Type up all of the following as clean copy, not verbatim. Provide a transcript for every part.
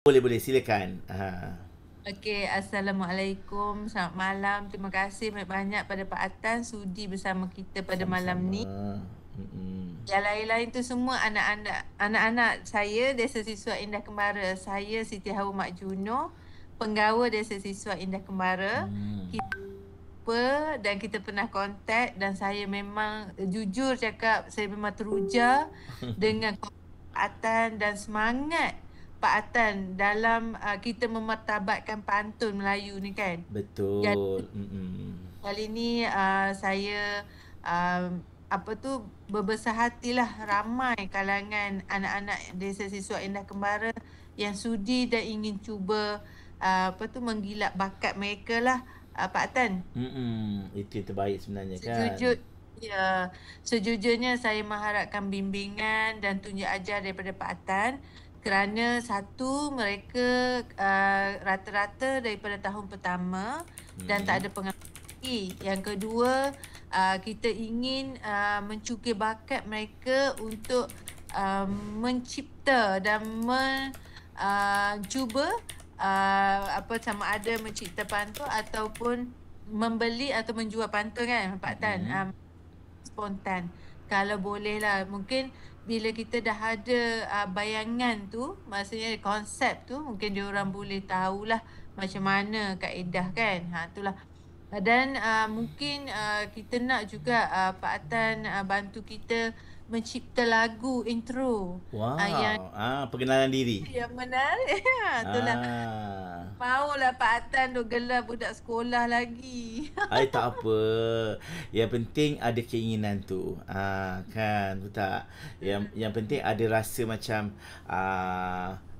Boleh, boleh. Silakan. Okey, Assalamualaikum. Selamat malam. Terima kasih banyak-banyak pada Pak Atan sudi bersama kita pada malam ni. Sama-sama. Mm-mm. Yang lain-lain tu semua anak-anak saya Desa Siswa Indah Kembara. Saya Siti Hawa Mak Juno, penggawa Desa Siswa Indah Kembara. Kita dan kita pernah kontak dan saya memang jujur cakap saya memang teruja dengan Pak Atan dan semangat Pak Atan dalam kita memartabatkan pantun Melayu ni kan. Betul. Kali ni saya berbesar hatilah ramai kalangan anak-anak Desa Siswa Indah Kembara yang sudi dan ingin cuba menggilap bakat mereka lah, Pak Atan. Itu yang terbaik sebenarnya kan. Sejujurnya saya mengharapkan bimbingan dan tunjuk ajar daripada Pak Atan kerana satu, mereka rata-rata daripada tahun pertama dan tak ada pengalaman. Yang kedua, kita ingin mencukir bakat mereka untuk mencipta dan cuba sama ada mencipta pantun ataupun membeli atau menjual pantun kan Pak Tan. Spontan. Kalau boleh lah, mungkin bila kita dah ada bayangan tu, maksudnya konsep tu, mungkin diorang boleh tahulah macam mana kaedah kan. Itulah. Dan mungkin kita nak juga Pak Atan bantu kita mencipta lagu intro. Perkenalan diri. Yang menarik. Itulah. Maulah Pak Atan duk gelar budak sekolah lagi. Tak apa. Yang penting ada keinginan tu. Kan, betul tak? Yang penting ada rasa macam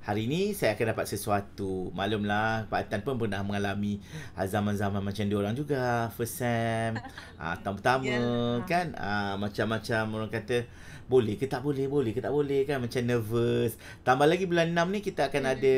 hari ni saya akan dapat sesuatu. Maklumlah Pak Atan pun pernah mengalami zaman-zaman macam diorang juga. First sem, tahun pertama kan. Macam-macam orang kata boleh ke tak boleh, boleh ke tak boleh kan, macam nervous. Tambah lagi bulan 6 ni kita akan ada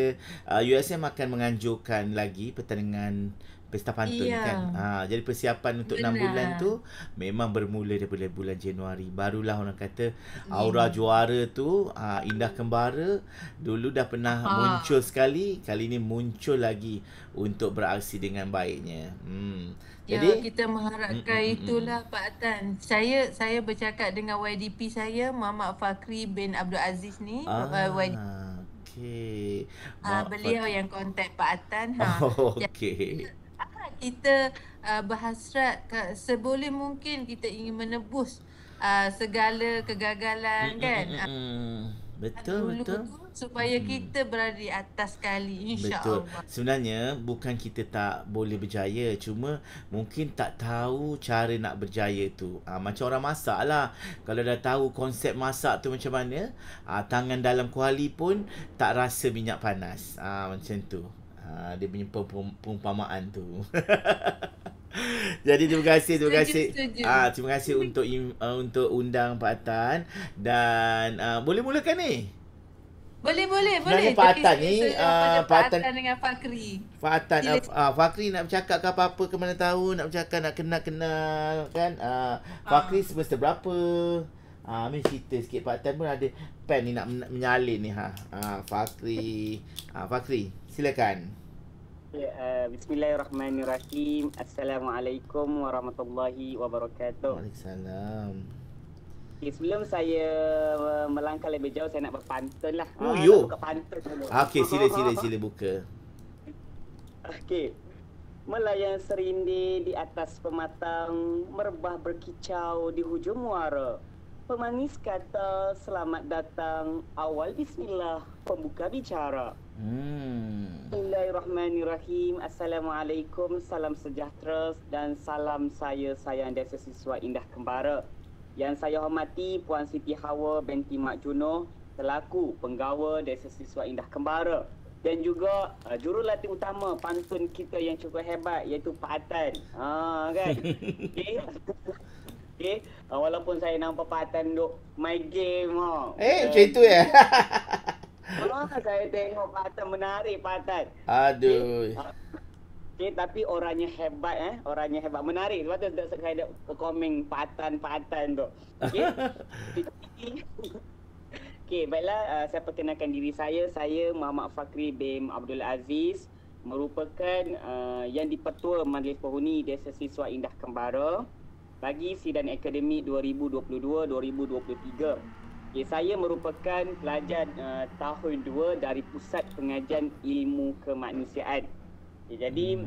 USM akan menganjurkan lagi pertandingan Pesta Pantun kan. Jadi persiapan untuk 6 bulan tu memang bermula daripada bulan Januari. Barulah orang kata aura juara tu Indah Kembara dulu dah pernah muncul sekali, kali ni muncul lagi untuk beraksi dengan baiknya. Jadi kita mengharapkan itulah Pak Atan. Saya bercakap dengan YDP saya Muhammad Fakri bin Abdul Aziz ni. Okey. Beliau yang kontak Pak Atan. Okey. Kita berhasrat seboleh mungkin kita ingin menebus segala kegagalan kan. Betul. Supaya kita berada di atas sekali, insya-Allah. Betul. Sebenarnya bukan kita tak boleh berjaya, cuma mungkin tak tahu cara nak berjaya tu. Macam orang masak lah. Kalau dah tahu konsep masak tu macam mana, tangan dalam kuali pun tak rasa minyak panas. Macam tu. Dia punya perumpamaan tu. Jadi terima kasih. Terima kasih untuk undang Pak Atan dan boleh mulakan ni. Boleh. Pak Atan ni Pak Atan dengan Fakri. Pak Atan Fakri nak bercakap ke apa-apa ke mana tahu, nak bercakap, nak kenal kan. Fakri semester berapa? Min cerita sikit. Pak Atan pun ada pen ni nak menyalin ni Fakri. Fakri, silakan. Bismillahirrahmanirrahim. Assalamualaikum warahmatullahi wabarakatuh. Waalaikumsalam. Sebelum saya melangkah lebih jauh, saya nak berpantun lah. Yo. Buka pantun dulu. Okey, sila buka. Okey. Melayang serindi di atas pematang, merebah berkicau di hujung muara. Pemanis kata selamat datang, awal bismillah, pembuka bicara. Bismillahirrahmanirrahim. Assalamualaikum, salam sejahtera dan salam saya sayang Desa Siswa Indah Kembara. Yang saya hormati Puan Siti Hawa binti Mak Juno selaku penggawa Desa Siswa Indah Kembara, dan juga jurulatih utama pantun kita yang cukup hebat iaitu Pak Atan. Kan? Okey. Walaupun saya nampak Pak Atan duk main game macam itu ya. Saya tengok Pak Atan menarik Pak Atan. Aduh. Okey, tapi orangnya hebat orangnya hebat, menarik. Sebab tu saya ada komen Pak Atan tu. Okey. Okey, baiklah, saya perkenalkan diri saya. Saya Muhammad Fakri bin Abdul Aziz, merupakan yang dipertua Majlis Penghuni Desa Siswa Indah Kembara bagi sidang akademik 2022-2023. Okay, saya merupakan pelajar tahun 2 dari Pusat Pengajian Ilmu Kemanusiaan. Okay, jadi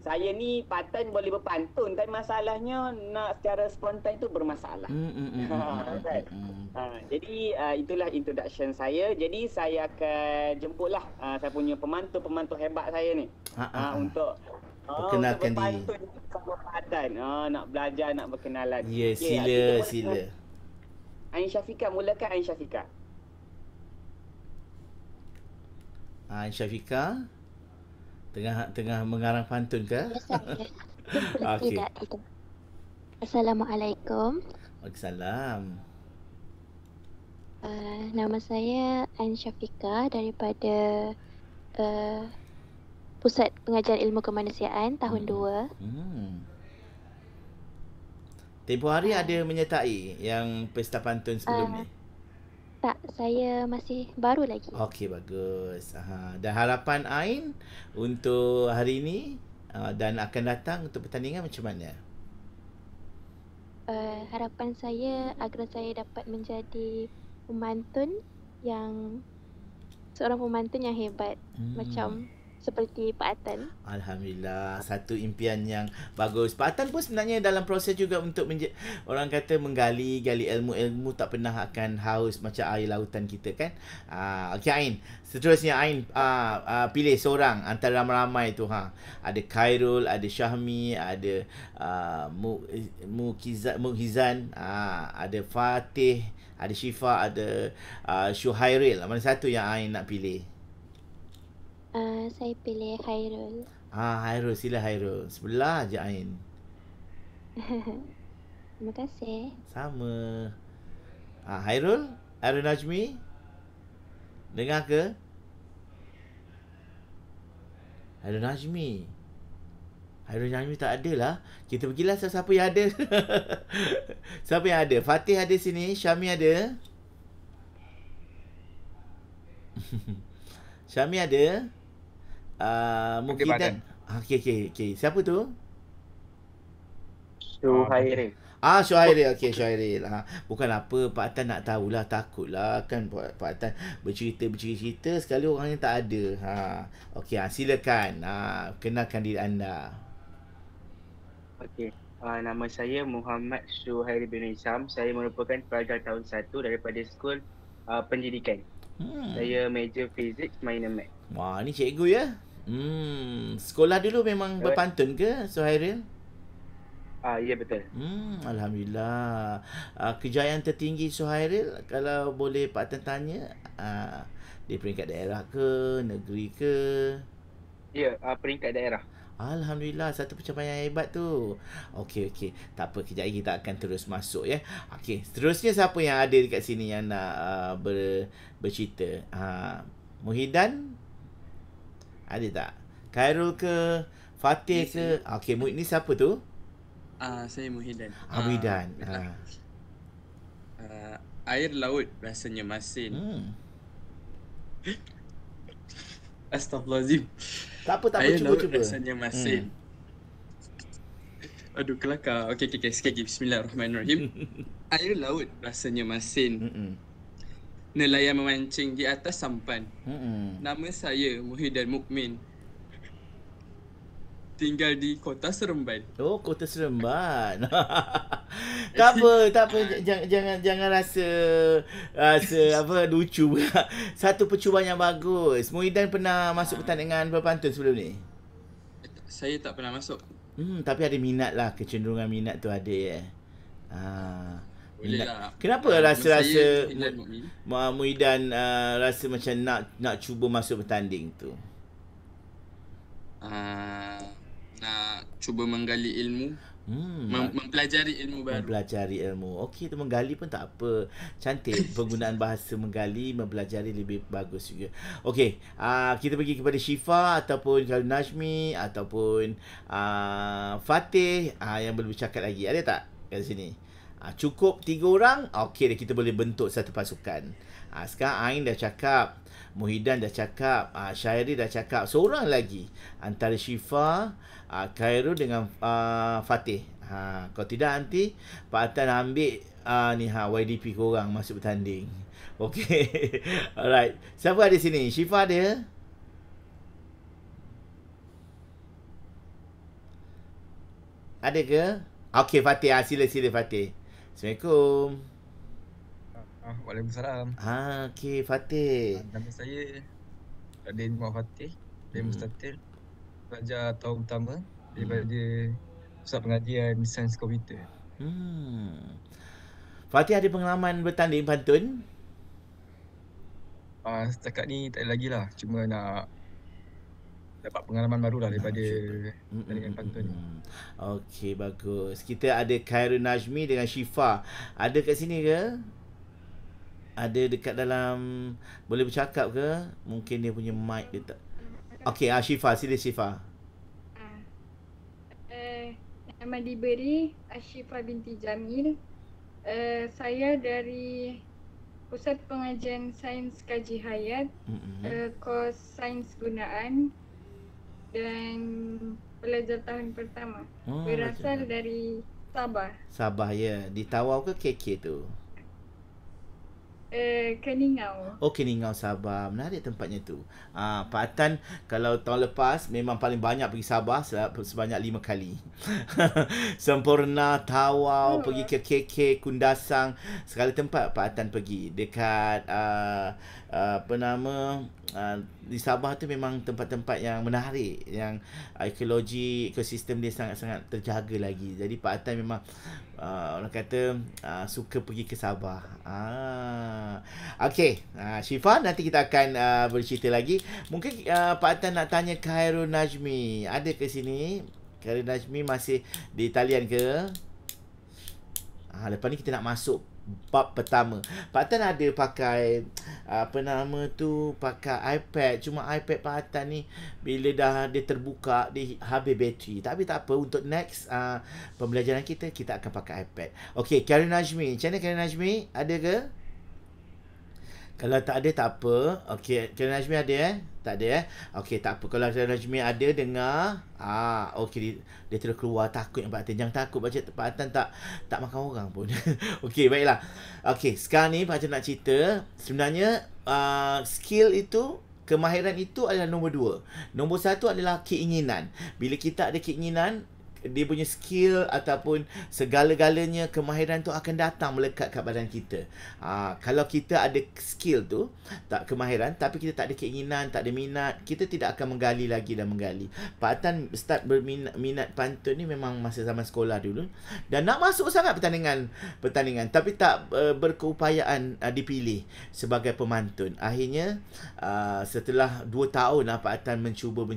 saya ni patan boleh berpantun, tapi masalahnya nak secara spontan tu bermasalah. Jadi itulah introduction saya. Jadi saya akan jemputlah saya punya pemantau hebat saya ni untuk perkenalkan diri. Sama patan. Nak belajar, nak berkenalan. Ya, sila. Ain Syafiqah, mulakan Ain Syafiqah. Ain Syafiqah tengah mengarang pantun ke? Ya, saya. Okey. Tidak. Assalamualaikum. Waalaikumsalam. Nama saya Ain Syafiqah daripada Pusat Pengajian Ilmu Kemanusiaan tahun 2. Tempoh hari ada menyertai yang pesta pantun sebelum ni? Tak, saya masih baru lagi. Okey, bagus. Dan harapan Ain untuk hari ini dan akan datang untuk pertandingan macam mana? Harapan saya agar saya dapat menjadi seorang pemantun yang hebat, macam seperti Pak Atan. Alhamdulillah, satu impian yang bagus. Pak Atan pun sebenarnya dalam proses juga untuk orang kata menggali ilmu-ilmu, tak pernah akan haus macam air lautan kita kan. Okey Ain, seterusnya Ain pilih seorang antara ramai-ramai tu. Ada Khairul, ada Syahmi, ada Mukhizan, ada Fatih, ada Syifa, ada Syuhairil. Mana satu yang Ain nak pilih? Saya pilih Khairul. Khairul, sila Khairul. Sebelah je Ain. Terima kasih. Sama. Khairul Najmi. Dengar ke? Khairul Najmi tak ada lah. Kita pergilah siapa yang ada. Siapa yang ada? Fatih ada sini. Syami ada. Syami ada. Mungkin Okey. Siapa tu? Syuhairil. Syuhairil. Okey, Syuhairil. Bukan apa, Pak Atan nak tahulah, takutlah kan Pak Atan bercerita sekali orang yang tak ada. Okey, silakan. Kenalkan diri anda. Okey. Nama saya Muhammad Syuhairil bin Isam. Saya merupakan pelajar tahun 1 daripada Skul Pendidikan. Saya major Physics, minor Math. Wah, ni cikgu ya? Sekolah dulu memang berpantun ke, Syuhairil? Ya, betul. Alhamdulillah. Kejayaan tertinggi Syuhairil, kalau boleh Pak Tan tanya, di peringkat daerah ke, negeri ke? Ya, peringkat daerah. Alhamdulillah, satu pencapaian yang hebat tu. Okey. Tak apa, kejap lagi kita akan terus masuk ya. Okey, seterusnya siapa yang ada dekat sini yang nak bercerita? Muhidan? Ada tak? Khairul ke? Fatih ke? Okey, ni siapa tu? Saya Muhidan. Muhidan. Air laut rasanya masin. Astaghfirullahaladzim. Tak apa, Air cuba. laut rasanya masin. Aduh, kelakar. Okey, sekali lagi. Bismillahirrahmanirrahim. Air laut rasanya masin. Nelayan memancing di atas sampan. Nama saya Muhidan Mukmin. Tinggal di Kota Seremban. Oh, Kota Seremban. Tak apa. Jangan rasa apa lucu. Satu percubaan yang bagus. Muhidan pernah masuk pertandingan berpantun sebelum ni? Saya tak pernah masuk. Tapi ada minat lah, kecenderungan minat tu ada ya. Boleh lah. Kenapa rasa Muhidan rasa macam nak cuba masuk bertanding tu? Nak cuba menggali ilmu, mempelajari ilmu baru. Okey, tu menggali pun tak apa. Cantik penggunaan bahasa menggali, mempelajari lebih bagus juga. Okey, kita pergi kepada Syifa ataupun Khairul Najmi ataupun Fatih yang belum bercakap lagi. Ada tak kat sini? Cukup 3 orang, okey dah, kita boleh bentuk satu pasukan. Sekarang Ain dah cakap, Muhyiddin dah cakap, Syairi dah cakap, seorang lagi antara Syifa, Khairul dengan Fatih. Kalau tidak nanti Pak Atan ambil YDP korang masuk bertanding. Okey. Alright. Siapa ada sini? Syifa ada? Ada ke? Okey, Fatih. Sila Fatih. Assalamualaikum. Waalaikumsalam. Okey, Fatih. Nama saya Radin Muhammad Fatih dari Mustatil. Pelajar tahun pertama daripada Pusat Pengajian Sains Komputer. Fatih ada pengalaman bertanding pantun? Setakat ni tak ada lagi lah. Cuma nak dapat pengalaman baru lah daripada pertandingan pantun ni. Okey, bagus. Kita ada Khairul Najmi dengan Syifa. Ada kat sini ke? Ada dekat dalam, boleh bercakap ke? Mungkin dia punya mic dia tak. Okey, Syifa, sila Syifa. Nama diberi Ashifa binti Jamil. Saya dari Pusat Pengajian Sains Kaji Hayat, kos Sains Gunaan dan pelajar tahun pertama. Berasal dari Sabah. Sabah, ya. Di Tawau ke KK tu? Keningau. Oh, Keningau, Sabah. Menarik tempatnya tu. Pak Atan kalau tahun lepas memang paling banyak pergi Sabah sebanyak 5 kali. Sempurna, Tawau, pergi ke KK, Kundasang, segala tempat Pak Atan pergi. Dekat di Sabah tu memang tempat-tempat yang menarik, yang ekologi, ekosistem dia sangat-sangat terjaga lagi. Jadi Pak Atan memang orang kata suka pergi ke Sabah. Okey, Syifa, nanti kita akan bercerita lagi. Mungkin Pak Atan nak tanya Khairul Najmi. Ada ke sini? Khairul Najmi masih di talian ke? Lepas ni kita nak masuk bab pertama. Pak Atan ada pakai pakai iPad. Cuma iPad Pak Atan ni bila dah dia terbuka dia habis bateri. Tapi tak apa, untuk next pembelajaran kita akan pakai iPad. Okey, Khairul Najmi. Macam mana Khairul Najmi? Ada ke? Kalau tak ada tak apa. Okey, Khairul Najmi ada Tak ada Okey, tak apa. Kalau Khairul Najmi ada, dengar. Okey, dia terus keluar. Takut yang Pak Atan. Jangan takut, baca Pak Atan tak makan orang pun. Okey, baiklah. Okey, sekarang ni Pak Atan nak cerita. Sebenarnya skill itu, kemahiran itu adalah nombor 2. Nombor 1 adalah keinginan. Bila kita ada keinginan, dia punya skill ataupun segala-galanya, kemahiran tu akan datang melekat kat badan kita. Kalau kita ada skill tu, tak kemahiran, tapi kita tak ada keinginan, tak ada minat, kita tidak akan menggali lagi dan menggali. Pak Atan start berminat pantun ni memang masa zaman sekolah dulu, dan nak masuk sangat pertandingan, tapi tak berkeupayaan dipilih sebagai pemantun. Akhirnya setelah 2 tahun Pak Atan mencuba,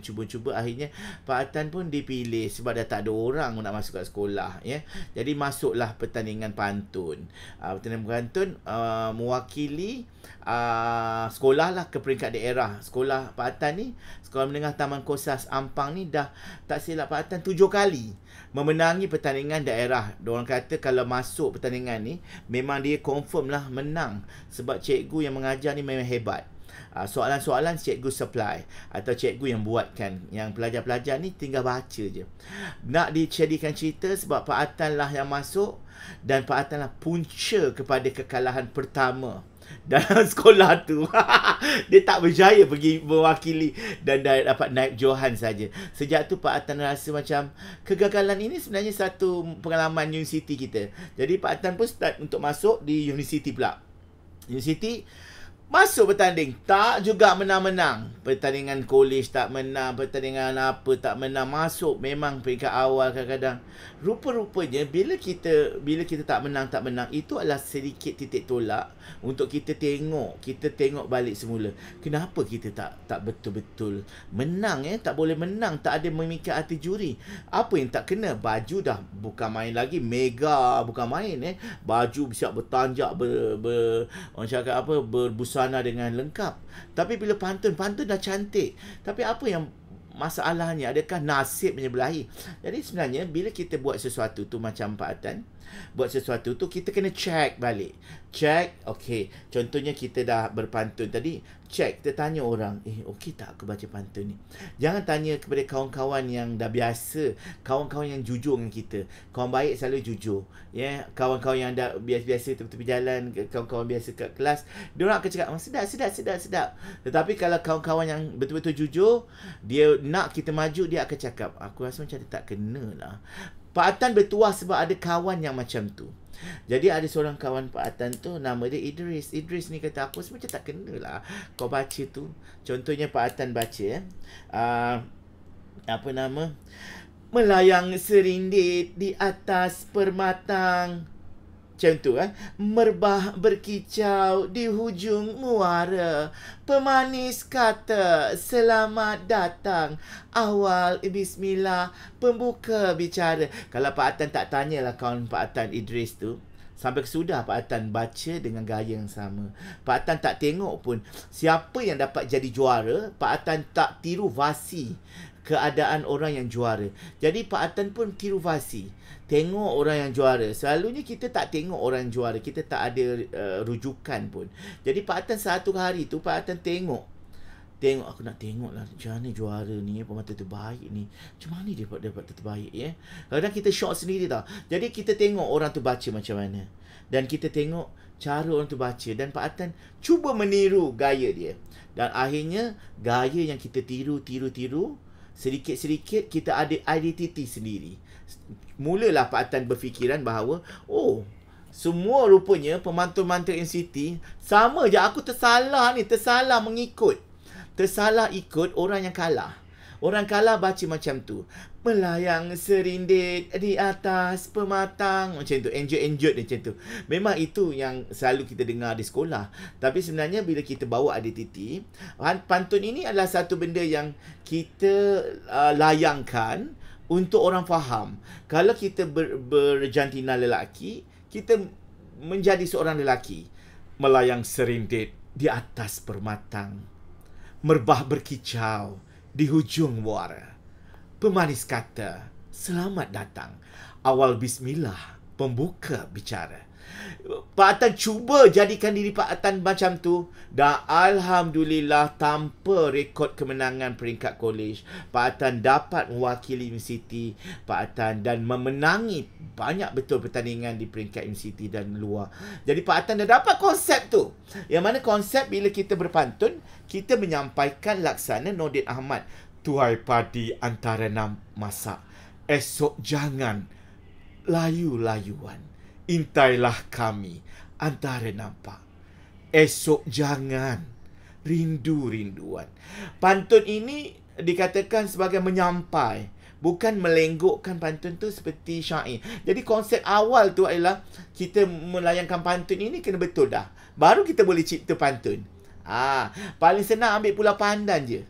akhirnya Pak Atan pun dipilih sebab dah tak ada orang nak masuk kat sekolah, ya. Jadi masuklah pertandingan pantun. Pertandingan pantun mewakili sekolah lah ke peringkat daerah. Sekolah Pak Atan ni, Sekolah Menengah Taman Kosas Ampang ni, dah tak silap Pak Atan 7 kali memenangi pertandingan daerah. Diorang kata kalau masuk pertandingan ni memang dia confirm lah menang, sebab cikgu yang mengajar ni memang hebat. Soalan-soalan cikgu supply atau cikgu yang buatkan, yang pelajar-pelajar ni tinggal baca je. Nak dijadikan cerita sebab Pak Atan lah yang masuk, dan Pak Atan lah punca kepada kekalahan pertama dalam sekolah tu. Dia tak berjaya pergi mewakili dan dapat naib Johan saja. Sejak tu Pak Atan rasa macam kegagalan ini sebenarnya satu pengalaman universiti kita. Jadi Pak Atan pun start untuk masuk di universiti pula. Universiti masuk bertanding, tak juga menang-menang. Pertandingan college tak menang, pertandingan apa tak menang. Masuk memang peringkat awal kadang-kadang. Rupa-rupanya bila kita tak menang, itu adalah sedikit titik tolak untuk kita tengok balik semula. Kenapa kita tak betul-betul menang, tak boleh menang, tak ada memikat hati juri. Apa yang tak kena? Baju dah bukan main lagi, mega bukan main, baju siap bertanjak, orang cakap apa, berbusana dengan lengkap. Tapi bila pantun dah cantik. Tapi apa yang masalahnya? Adakah nasib menyebelahi? Jadi sebenarnya bila kita buat sesuatu tu macam Pak Atan, buat sesuatu tu, kita kena check balik. Check, okey. Contohnya kita dah berpantun tadi, check, kita tanya orang, okey tak aku baca pantun ni? Jangan tanya kepada kawan-kawan yang dah biasa, kawan-kawan yang jujur dengan kita. Kawan baik selalu jujur. Ya, kawan-kawan yang dah biasa-biasa tepi jalan, kawan-kawan biasa kat kelas, dia orang akan cakap, sedap. Tetapi kalau kawan-kawan yang betul-betul jujur, dia nak kita maju, dia akan cakap, aku rasa macam dia tak kena lah. Pak Atan bertuah sebab ada kawan yang macam tu. Jadi ada seorang kawan Pak Atan tu, nama dia Idris. Idris ni kata, aku macam tak kena lah kau baca tu. Contohnya Pak Atan baca, apa nama, melayang serindit di atas permatang. Macam tu, merbah berkicau di hujung muara. Pemanis kata, selamat datang. Awal bismillah, pembuka bicara. Kalau Pak Atan tak tanyalah kawan Pak Atan Idris tu, sampai kesudah Pak Atan baca dengan gaya yang sama. Pak Atan tak tengok pun siapa yang dapat jadi juara. Pak Atan tak tiru fasi keadaan orang yang juara. Jadi Pak Atan pun tiru fasi, tengok orang yang juara. Selalunya kita tak tengok orang yang juara, kita tak ada rujukan pun. Jadi Pak Atan satu hari tu, Pak Atan tengok, aku nak tengok lah macam mana juara ni, pemata terbaik ni, macam mana dia dapat terbaik ya. Kadang kita shock sendiri tau. Jadi kita tengok orang tu baca macam mana, dan kita tengok cara orang tu baca, dan Pak Atan cuba meniru gaya dia. Dan akhirnya gaya yang kita tiru, sedikit-sedikit kita ada identiti sendiri. Mulalah Pak Atan berfikiran bahawa, semua rupanya pemantun-pemantun NCT sama je. Aku tersalah mengikut. Tersalah ikut orang yang kalah. Orang kalah baca macam tu. Melayang serindit di atas pematang. Macam tu. Enjut-enjut macam tu. Memang itu yang selalu kita dengar di sekolah. Tapi sebenarnya bila kita bawa identiti, pantun ini adalah satu benda yang kita layangkan untuk orang faham. Kalau kita berjantina lelaki, kita menjadi seorang lelaki. Melayang serindit di atas permatang. Merbah berkicau di hujung muara. Pemanis kata, selamat datang. Awal bismillah, pembuka bicara. Pak Atan cuba jadikan diri Pak Atan macam tu, dan alhamdulillah tanpa rekod kemenangan peringkat kolej, Pak Atan dapat mewakili universiti Pak Atan dan memenangi banyak betul pertandingan di peringkat universiti dan luar. Jadi Pak Atan dah dapat konsep tu. Yang mana konsep bila kita berpantun, kita menyampaikan laksana Nordin Ahmad. Tuai padi antara 6 masak, esok jangan layu-layuan. Intailah kami antara nampak, esok jangan rindu-rinduan. Pantun ini dikatakan sebagai menyampai, bukan melenggokkan pantun tu seperti syair. Jadi konsep awal tu adalah kita melayangkan pantun ini kena betul dah, baru kita boleh cipta pantun. Paling senang ambil Pulau Pandan je.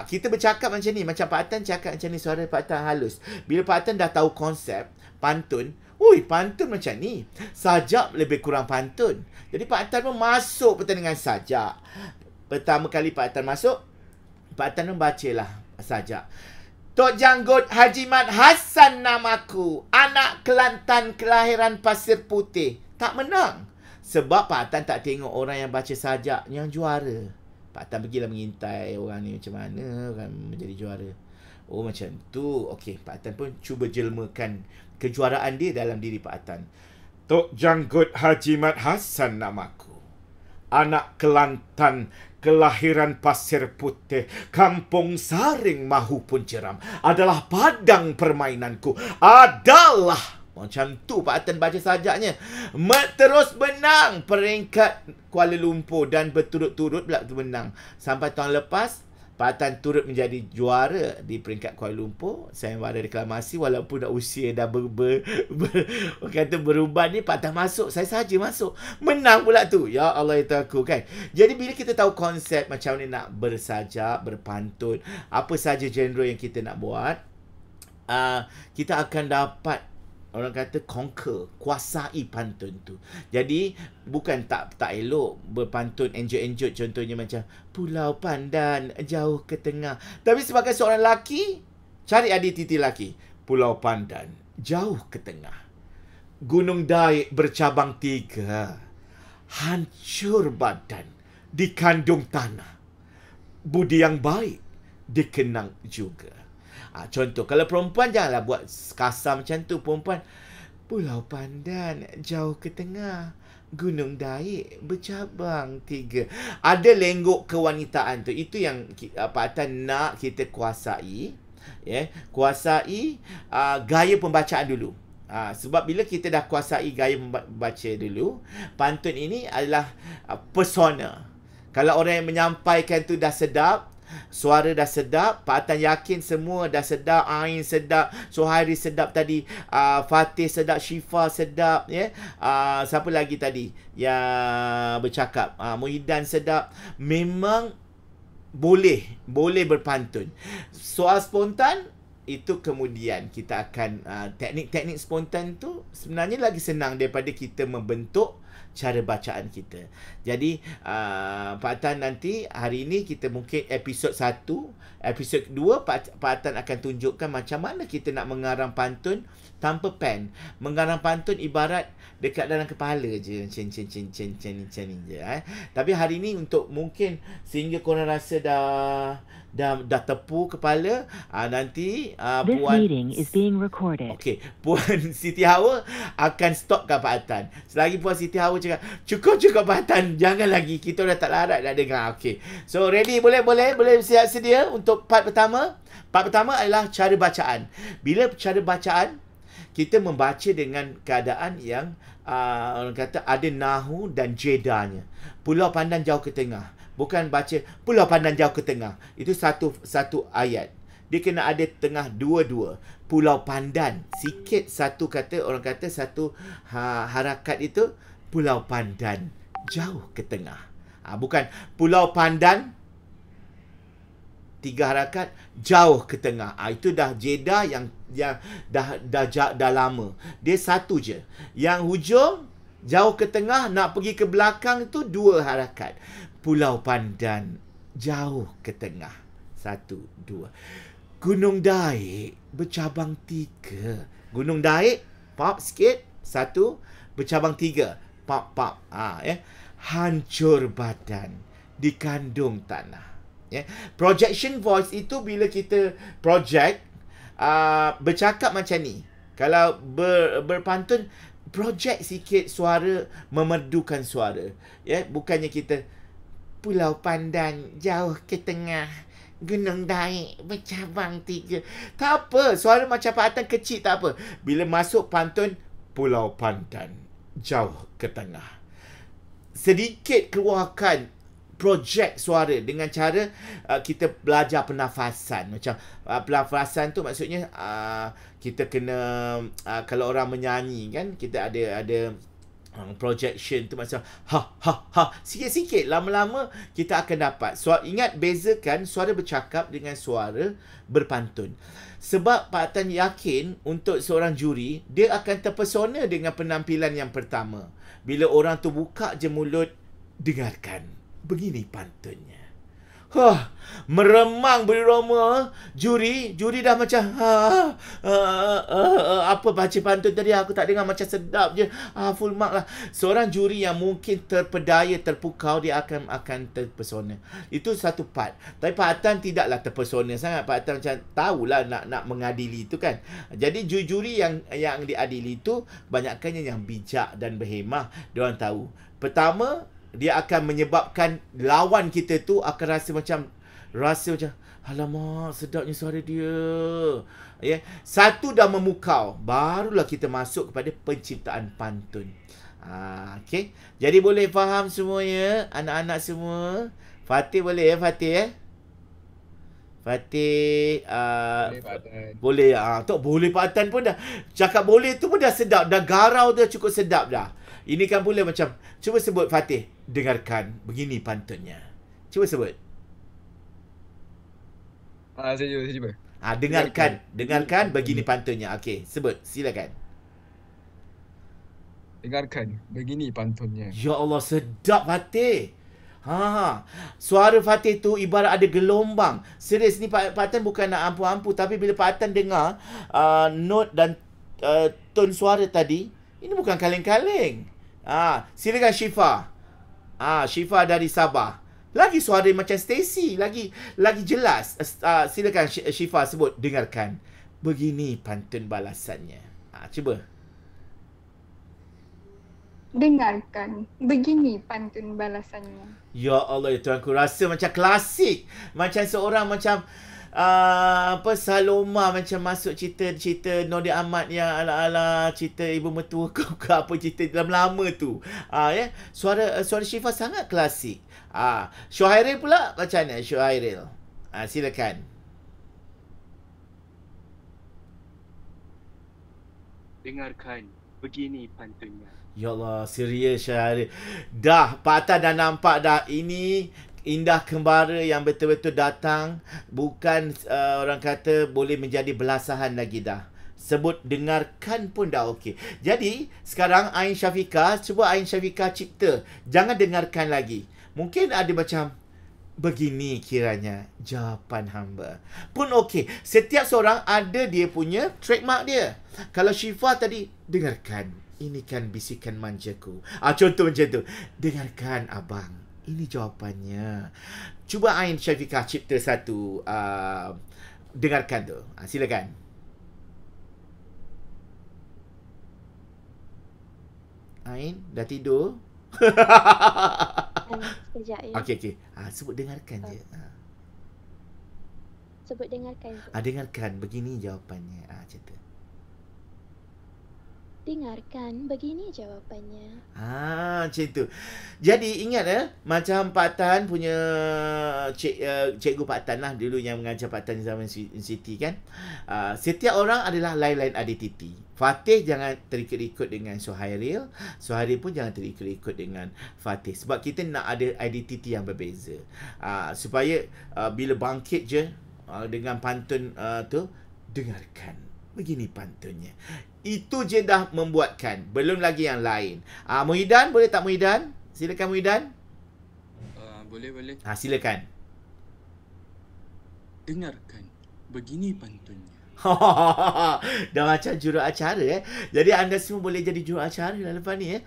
Kita bercakap macam ni, macam Pak Atan cakap macam ni, suara Pak Atan halus. Bila Pak Atan dah tahu konsep pantun, pantun macam ni, sajak lebih kurang pantun. Jadi Pak Atan pun masuk pertandingan sajak. Pertama kali Pak Atan masuk, Pak Atan pun bacalah sajak. Tok Janggut Haji Mat Hassan namaku, anak Kelantan kelahiran Pasir Putih. Tak menang. Sebab Pak Atan tak tengok orang yang baca sajak yang juara. Pak Atan pergilah mengintai orang ni macam mana orang menjadi juara. Macam tu. Okey, Pak Atan pun cuba jelmakan kejuaraan dia dalam diri Pak Atan. Tok Janggut Haji Mat Hassan namaku, anak Kelantan kelahiran Pasir Putih, kampung Saring Mahu pun Jeram, adalah padang permainanku. Macam tu Pak Atan baca sajaknya. Terus menang peringkat Kuala Lumpur dan berturut-turut pula menang. Sampai tahun lepas, Pak Atan turut menjadi juara di peringkat Kuala Lumpur. Sayembara reklamasi, walaupun dah usia dah berubah ni, Pak Atan masuk. Saya saja masuk. Menang pula tu. Ya Allah, itu aku kan. Jadi bila kita tahu konsep macam ni nak bersajak, berpantun, apa saja genre yang kita nak buat, kita akan dapat, orang kata, kuasai pantun tu. Jadi bukan tak elok berpantun enjut-enjut, contohnya macam Pulau Pandan jauh ke tengah. Tapi sebagai seorang lelaki, cari identiti lelaki. Pulau Pandan jauh ke tengah, Gunung Daik bercabang 3. Hancur badan, dikandung tanah. Budi yang baik, dikenang juga. Contoh, kalau perempuan janganlah buat kasar macam tu. Perempuan, Pulau Pandan jauh ke tengah, Gunung Daik bercabang 3. Ada lenggok kewanitaan tu. Itu yang Pak Atan nak kita kuasai. Kuasai gaya pembacaan dulu. Sebab bila kita dah kuasai gaya membaca dulu, pantun ini adalah persona. Kalau orang yang menyampaikan tu dah sedap, suara dah sedap, Pak Atan yakin semua dah sedap, Ain sedap, Suhairi sedap tadi, Fatih sedap, Syifa sedap, siapa lagi tadi yang bercakap, Muhyiddin sedap. Memang boleh berpantun. Soal spontan itu kemudian kita akan teknik-teknik spontan tu sebenarnya lagi senang daripada kita membentuk cara bacaan kita. Jadi Pak Atan nanti hari ini kita mungkin episod 1, episod 2 Pak Atan akan tunjukkan macam mana kita nak mengarang pantun tanpa pen. Mengarang pantun ibarat dekat dalam kepala je, macam ni je. Tapi hari ni untuk mungkin sehingga korang rasa dah tepu kepala, nanti This meeting is being recorded. Okey, Puan Siti Hawa akan stopkan Pak Atan. Selagi Puan Siti Hawa cakap, cukup Pak Atan, jangan lagi, kita dah tak larat nak dengar. Okey. So ready, boleh siap sedia untuk part pertama. Part pertama adalah cara bacaan. Bila cara bacaan, kita membaca dengan keadaan yang orang kata ada nahu dan jedanya. Pulau Pandan jauh ke tengah. Bukan baca Pulau Pandan jauh ke tengah. Itu satu ayat. Dia kena ada tengah dua-dua. Pulau Pandan. Sikit satu kata, orang kata satu harakat itu Pulau Pandan jauh ke tengah. Bukan Pulau Pandan 3 harakat jauh ke tengah. Itu dah jeda yang dah lama. Dia satu je. Yang hujung jauh ke tengah nak pergi ke belakang tu 2 harakat. Pulau Pandan jauh ke tengah. 1, 2. Gunung Daik bercabang 3. Gunung Daik pop sikit. 1 bercabang 3. Pop. Hancur badan, dikandung tanah. Projection voice itu bila kita project bercakap macam ni. Kalau berpantun, project sikit suara, memerdukan suara. Bukannya kita Pulau Pandan jauh ke tengah, Gunung Daik bercabang 3. Tak apa, suara macam Pak Atan kecil tak apa. Bila masuk pantun, Pulau Pandan jauh ke tengah, sedikit keluarkan projek suara dengan cara kita belajar pernafasan. Macam pernafasan tu maksudnya kita kena kalau orang menyanyi kan, kita ada projection tu macam ha sikit-sikit, lama-lama kita akan dapat. Ingat bezakan suara bercakap dengan suara berpantun. Sebab Pak Atan yakin untuk seorang juri, dia akan terpesona dengan penampilan yang pertama. Bila orang tu buka je mulut, dengarkan begini pantunnya. Meremang beroma. Juri dah macam apa baca pantun tadi aku tak dengar, macam sedap je. Full mark lah. Seorang juri yang mungkin terpedaya, terpukau, dia akan terpesona. Itu satu part. Tapi Pak Atan tidaklah terpesona sangat. Pak Atan macam tahulah nak mengadili tu kan. Jadi juri yang diadili tu banyakkannya yang bijak dan berhemah. Diorang tahu. Pertama, dia akan menyebabkan lawan kita tu akan rasa macam alamak, sedapnya suara dia. Satu dah memukau, barulah kita masuk kepada penciptaan pantun. Okey. Jadi boleh faham semua ya, anak-anak semua. Fatih boleh ya, Fatih Fatih boleh tak boleh Pak Atan pun dah cakap boleh tu pun dah sedap, dah garau dah cukup sedap dah. Ini kan pula macam, cuba sebut Fatih, dengarkan begini pantunnya. Cuba sebut. Saya cuba. Dengarkan begini pantunnya. Okey, sebut, silakan. Dengarkan begini pantunnya. Ya Allah, sedap Fatih. Suara Fatih tu ibarat ada gelombang. Serius ni Pak Atan bukan nak ampu-ampu, tapi bila Pak Atan dengar note dan tone suara tadi, Ini bukan kaleng-kaleng. Silakan Syifa. Syifa dari Sabah. Lagi suara macam Stacy, lagi jelas. Silakan Syifa sebut, dengarkan. Begini pantun balasannya. Cuba. Dengarkan. Begini pantun balasannya. Ya Allah, ya Tuhan, aku rasa macam klasik. Macam seorang macam Saloma macam masuk cerita Nordin Ahmad yang ala-ala cerita ibu mertua ke apa cerita lama tu. Ya, suara Syifa sangat klasik. Syuhairil pula macam mana Syuhairil? Silakan. Dengarkan, begini pantunnya. Ya Allah, serius Syuhairil. Dah, Pak Atan dah nampak dah. Ini indah kembara yang betul-betul datang. Bukan orang kata boleh menjadi belasahan lagi dah. Sebut dengarkan pun dah okey. Jadi, sekarang Ain Syafiqah, cuba Ain Syafiqah cipta. Jangan dengarkan lagi. Mungkin ada macam, begini kiranya jawapan hamba. Pun okey. Setiap seorang ada dia punya trademark dia. Kalau Syifa tadi, dengarkan. Ini kan bisikan manjaku. Contoh macam tu. Dengarkan abang. Ini jawapannya. Cuba Ain Syafiqah cipta satu. Dengarkan tu. Silakan. Ain, dah tidur? Sekejap ya. Okey. Sebut dengarkan je. Sebut dengarkan je. Dengarkan. Begini jawapannya. Macam tu. Dengarkan, begini jawapannya. Macam tu. Jadi ingat macam Pak Tan punya cikgu Pak Tan lah dulu yang mengajar Pak Tan zaman Siti kan. Setiap orang adalah lain-lain identiti. Fatih jangan terikut-ikut dengan Syuhairil. Syuhairil pun jangan terikut-ikut dengan Fatih. Sebab kita nak ada identiti yang berbeza. Supaya bila bangkit je dengan pantun tu, dengarkan. Begini pantunnya. Itu je dah membuatkan. Belum lagi yang lain. Muhyiddin, boleh tak Muhyiddin? Silakan Muhyiddin. Boleh. Silakan. Dengarkan. Begini pantunnya. Dah macam juruacara Jadi anda semua boleh jadi juruacara lah lepas ni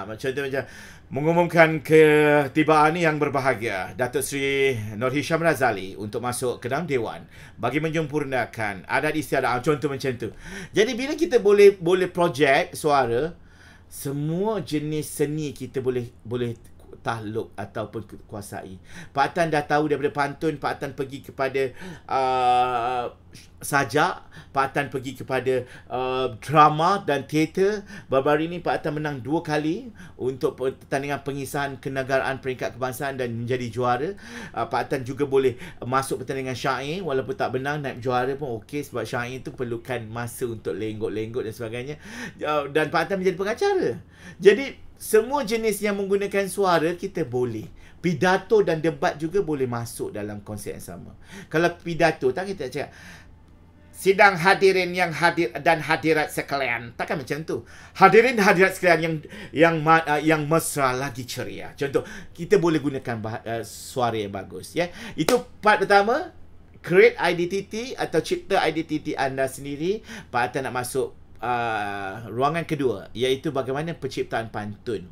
macam tu macam mengumumkan ketibaan yang berbahagia Datuk Seri Nur Hisham Razali untuk masuk ke dalam Dewan bagi menyempurnakan adat istiadat. Contoh macam tu. Jadi bila kita boleh projek suara, semua jenis seni kita boleh takluk ataupun kuasai. Pak Tan dah tahu daripada pantun, Pak Tan pergi kepada sajak, Pak Tan pergi kepada drama dan teater. Baru-baru ini Pak Tan menang 2 kali untuk pertandingan pengisahan kenegaraan peringkat kebangsaan dan menjadi juara. Pak Tan juga boleh masuk pertandingan syair walaupun tak menang, naik juara pun okey sebab syair itu perlukan masa untuk lenggok-lenggok dan sebagainya. Dan Pak Tan menjadi pengacara. Jadi semua jenis yang menggunakan suara kita boleh. Pidato dan debat juga boleh masuk dalam konsep yang sama. Kalau pidato, tak kita cakap sidang hadirin yang hadir dan hadirat sekalian. Takkan macam tu. Hadirin hadirat sekalian yang mesra lagi ceria. Contoh, kita boleh gunakan suara yang bagus ya. Itu part pertama, create identity atau cipta identity anda sendiri. Pak Atan nak masuk ruangan kedua, iaitu bagaimana penciptaan pantun.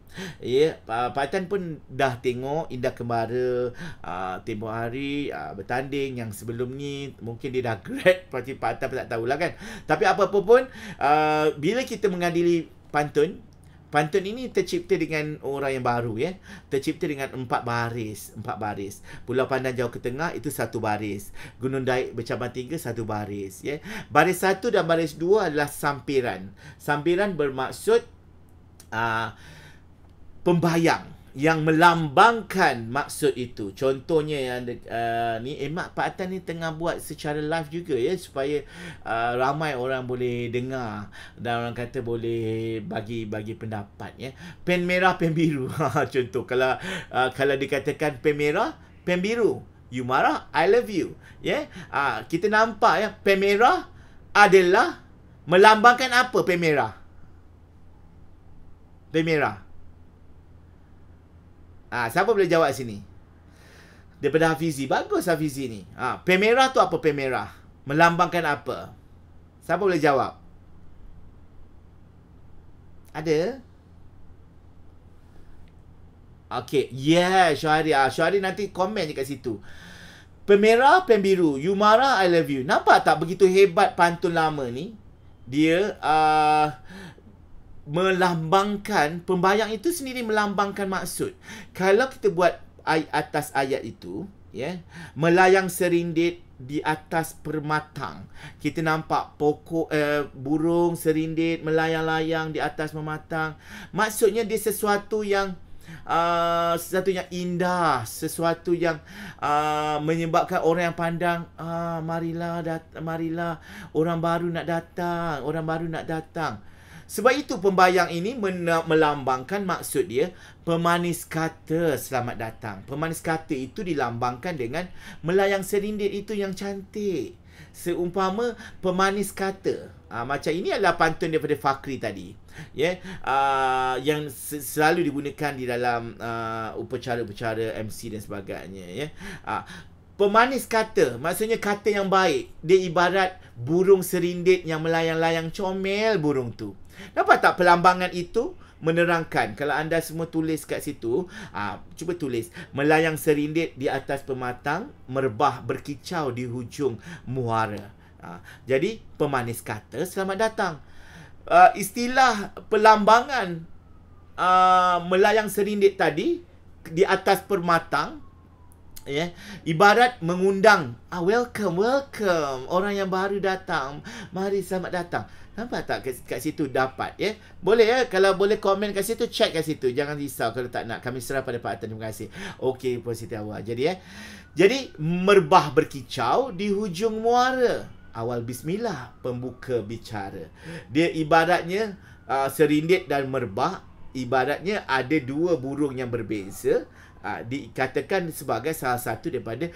Pak Atan pun dah tengok Indah Kembara tempoh hari bertanding yang sebelum ni. Mungkin dia dah grad, Pak Atan pun tak tahulah kan. Tapi apa-apa pun, bila kita mengadili pantun ini tercipta dengan orang yang baru ya. Tercipta dengan 4 baris. Pulau Pandan jauh ke tengah itu 1 baris. Gunung Daik bercabang 3 1 baris ya. Baris 1 dan baris 2 adalah sampiran. Sampiran bermaksud pembayang yang melambangkan maksud itu. Contohnya yang Mak Pak Atan ni tengah buat secara live juga ya, supaya ramai orang boleh dengar dan orang kata boleh bagi pendapat ya. Pen merah, pen biru. Contoh kalau dikatakan pen merah, pen biru. You marah, I love you. Ya. Kita nampak ya, pen merah adalah melambangkan apa pen merah? Pen merah. Siapa boleh jawab sini? Daripada Hafizi. Bagus Hafizi ni. Pen merah tu apa pen merah? Melambangkan apa? Siapa boleh jawab? Ada? Okay. Yeah, Syuhari. Syuhari nanti komen je kat situ. Pemerah, pembiru. You marah, I love you. Nampak tak begitu hebat pantun lama ni? Dia melambangkan, pembayang itu sendiri melambangkan maksud. Kalau kita buat atas ayat itu, melayang serindit di atas permatang. Kita nampak pokok burung serindit melayang-layang di atas permatang. Maksudnya dia sesuatu yang indah, sesuatu yang menyebabkan orang yang pandang, marilah orang baru nak datang. Sebab itu pembayang ini melambangkan maksud dia, pemanis kata selamat datang. Pemanis kata itu dilambangkan dengan melayang serindit itu yang cantik. Seumpama pemanis kata. Macam ini adalah pantun daripada Fakri tadi. Yang selalu digunakan di dalam upacara-upacara MC dan sebagainya. Pemanis kata, maksudnya kata yang baik. Dia ibarat burung serindit yang melayang-layang, comel burung tu. Nampak tak pelambangan itu menerangkan? Kalau anda semua tulis kat situ, cuba tulis melayang serindit di atas pematang, merebah berkicau di hujung muara. Jadi pemanis kata selamat datang. Istilah pelambangan melayang serindit tadi di atas permatang, ibarat mengundang, welcome orang yang baru datang, mari selamat datang. Nampak tak kat situ dapat, Boleh kalau boleh komen kat situ, check kat situ. Jangan risau kalau tak nak. Kami serah pada Pak Atan. Terima kasih. Okey, Puan Siti Hawa. Jadi merebah berkicau di hujung muara. Awal bismillah, pembuka bicara. Dia ibaratnya serindit dan merebah, ibaratnya ada dua burung yang berbeza. Dikatakan sebagai salah satu daripada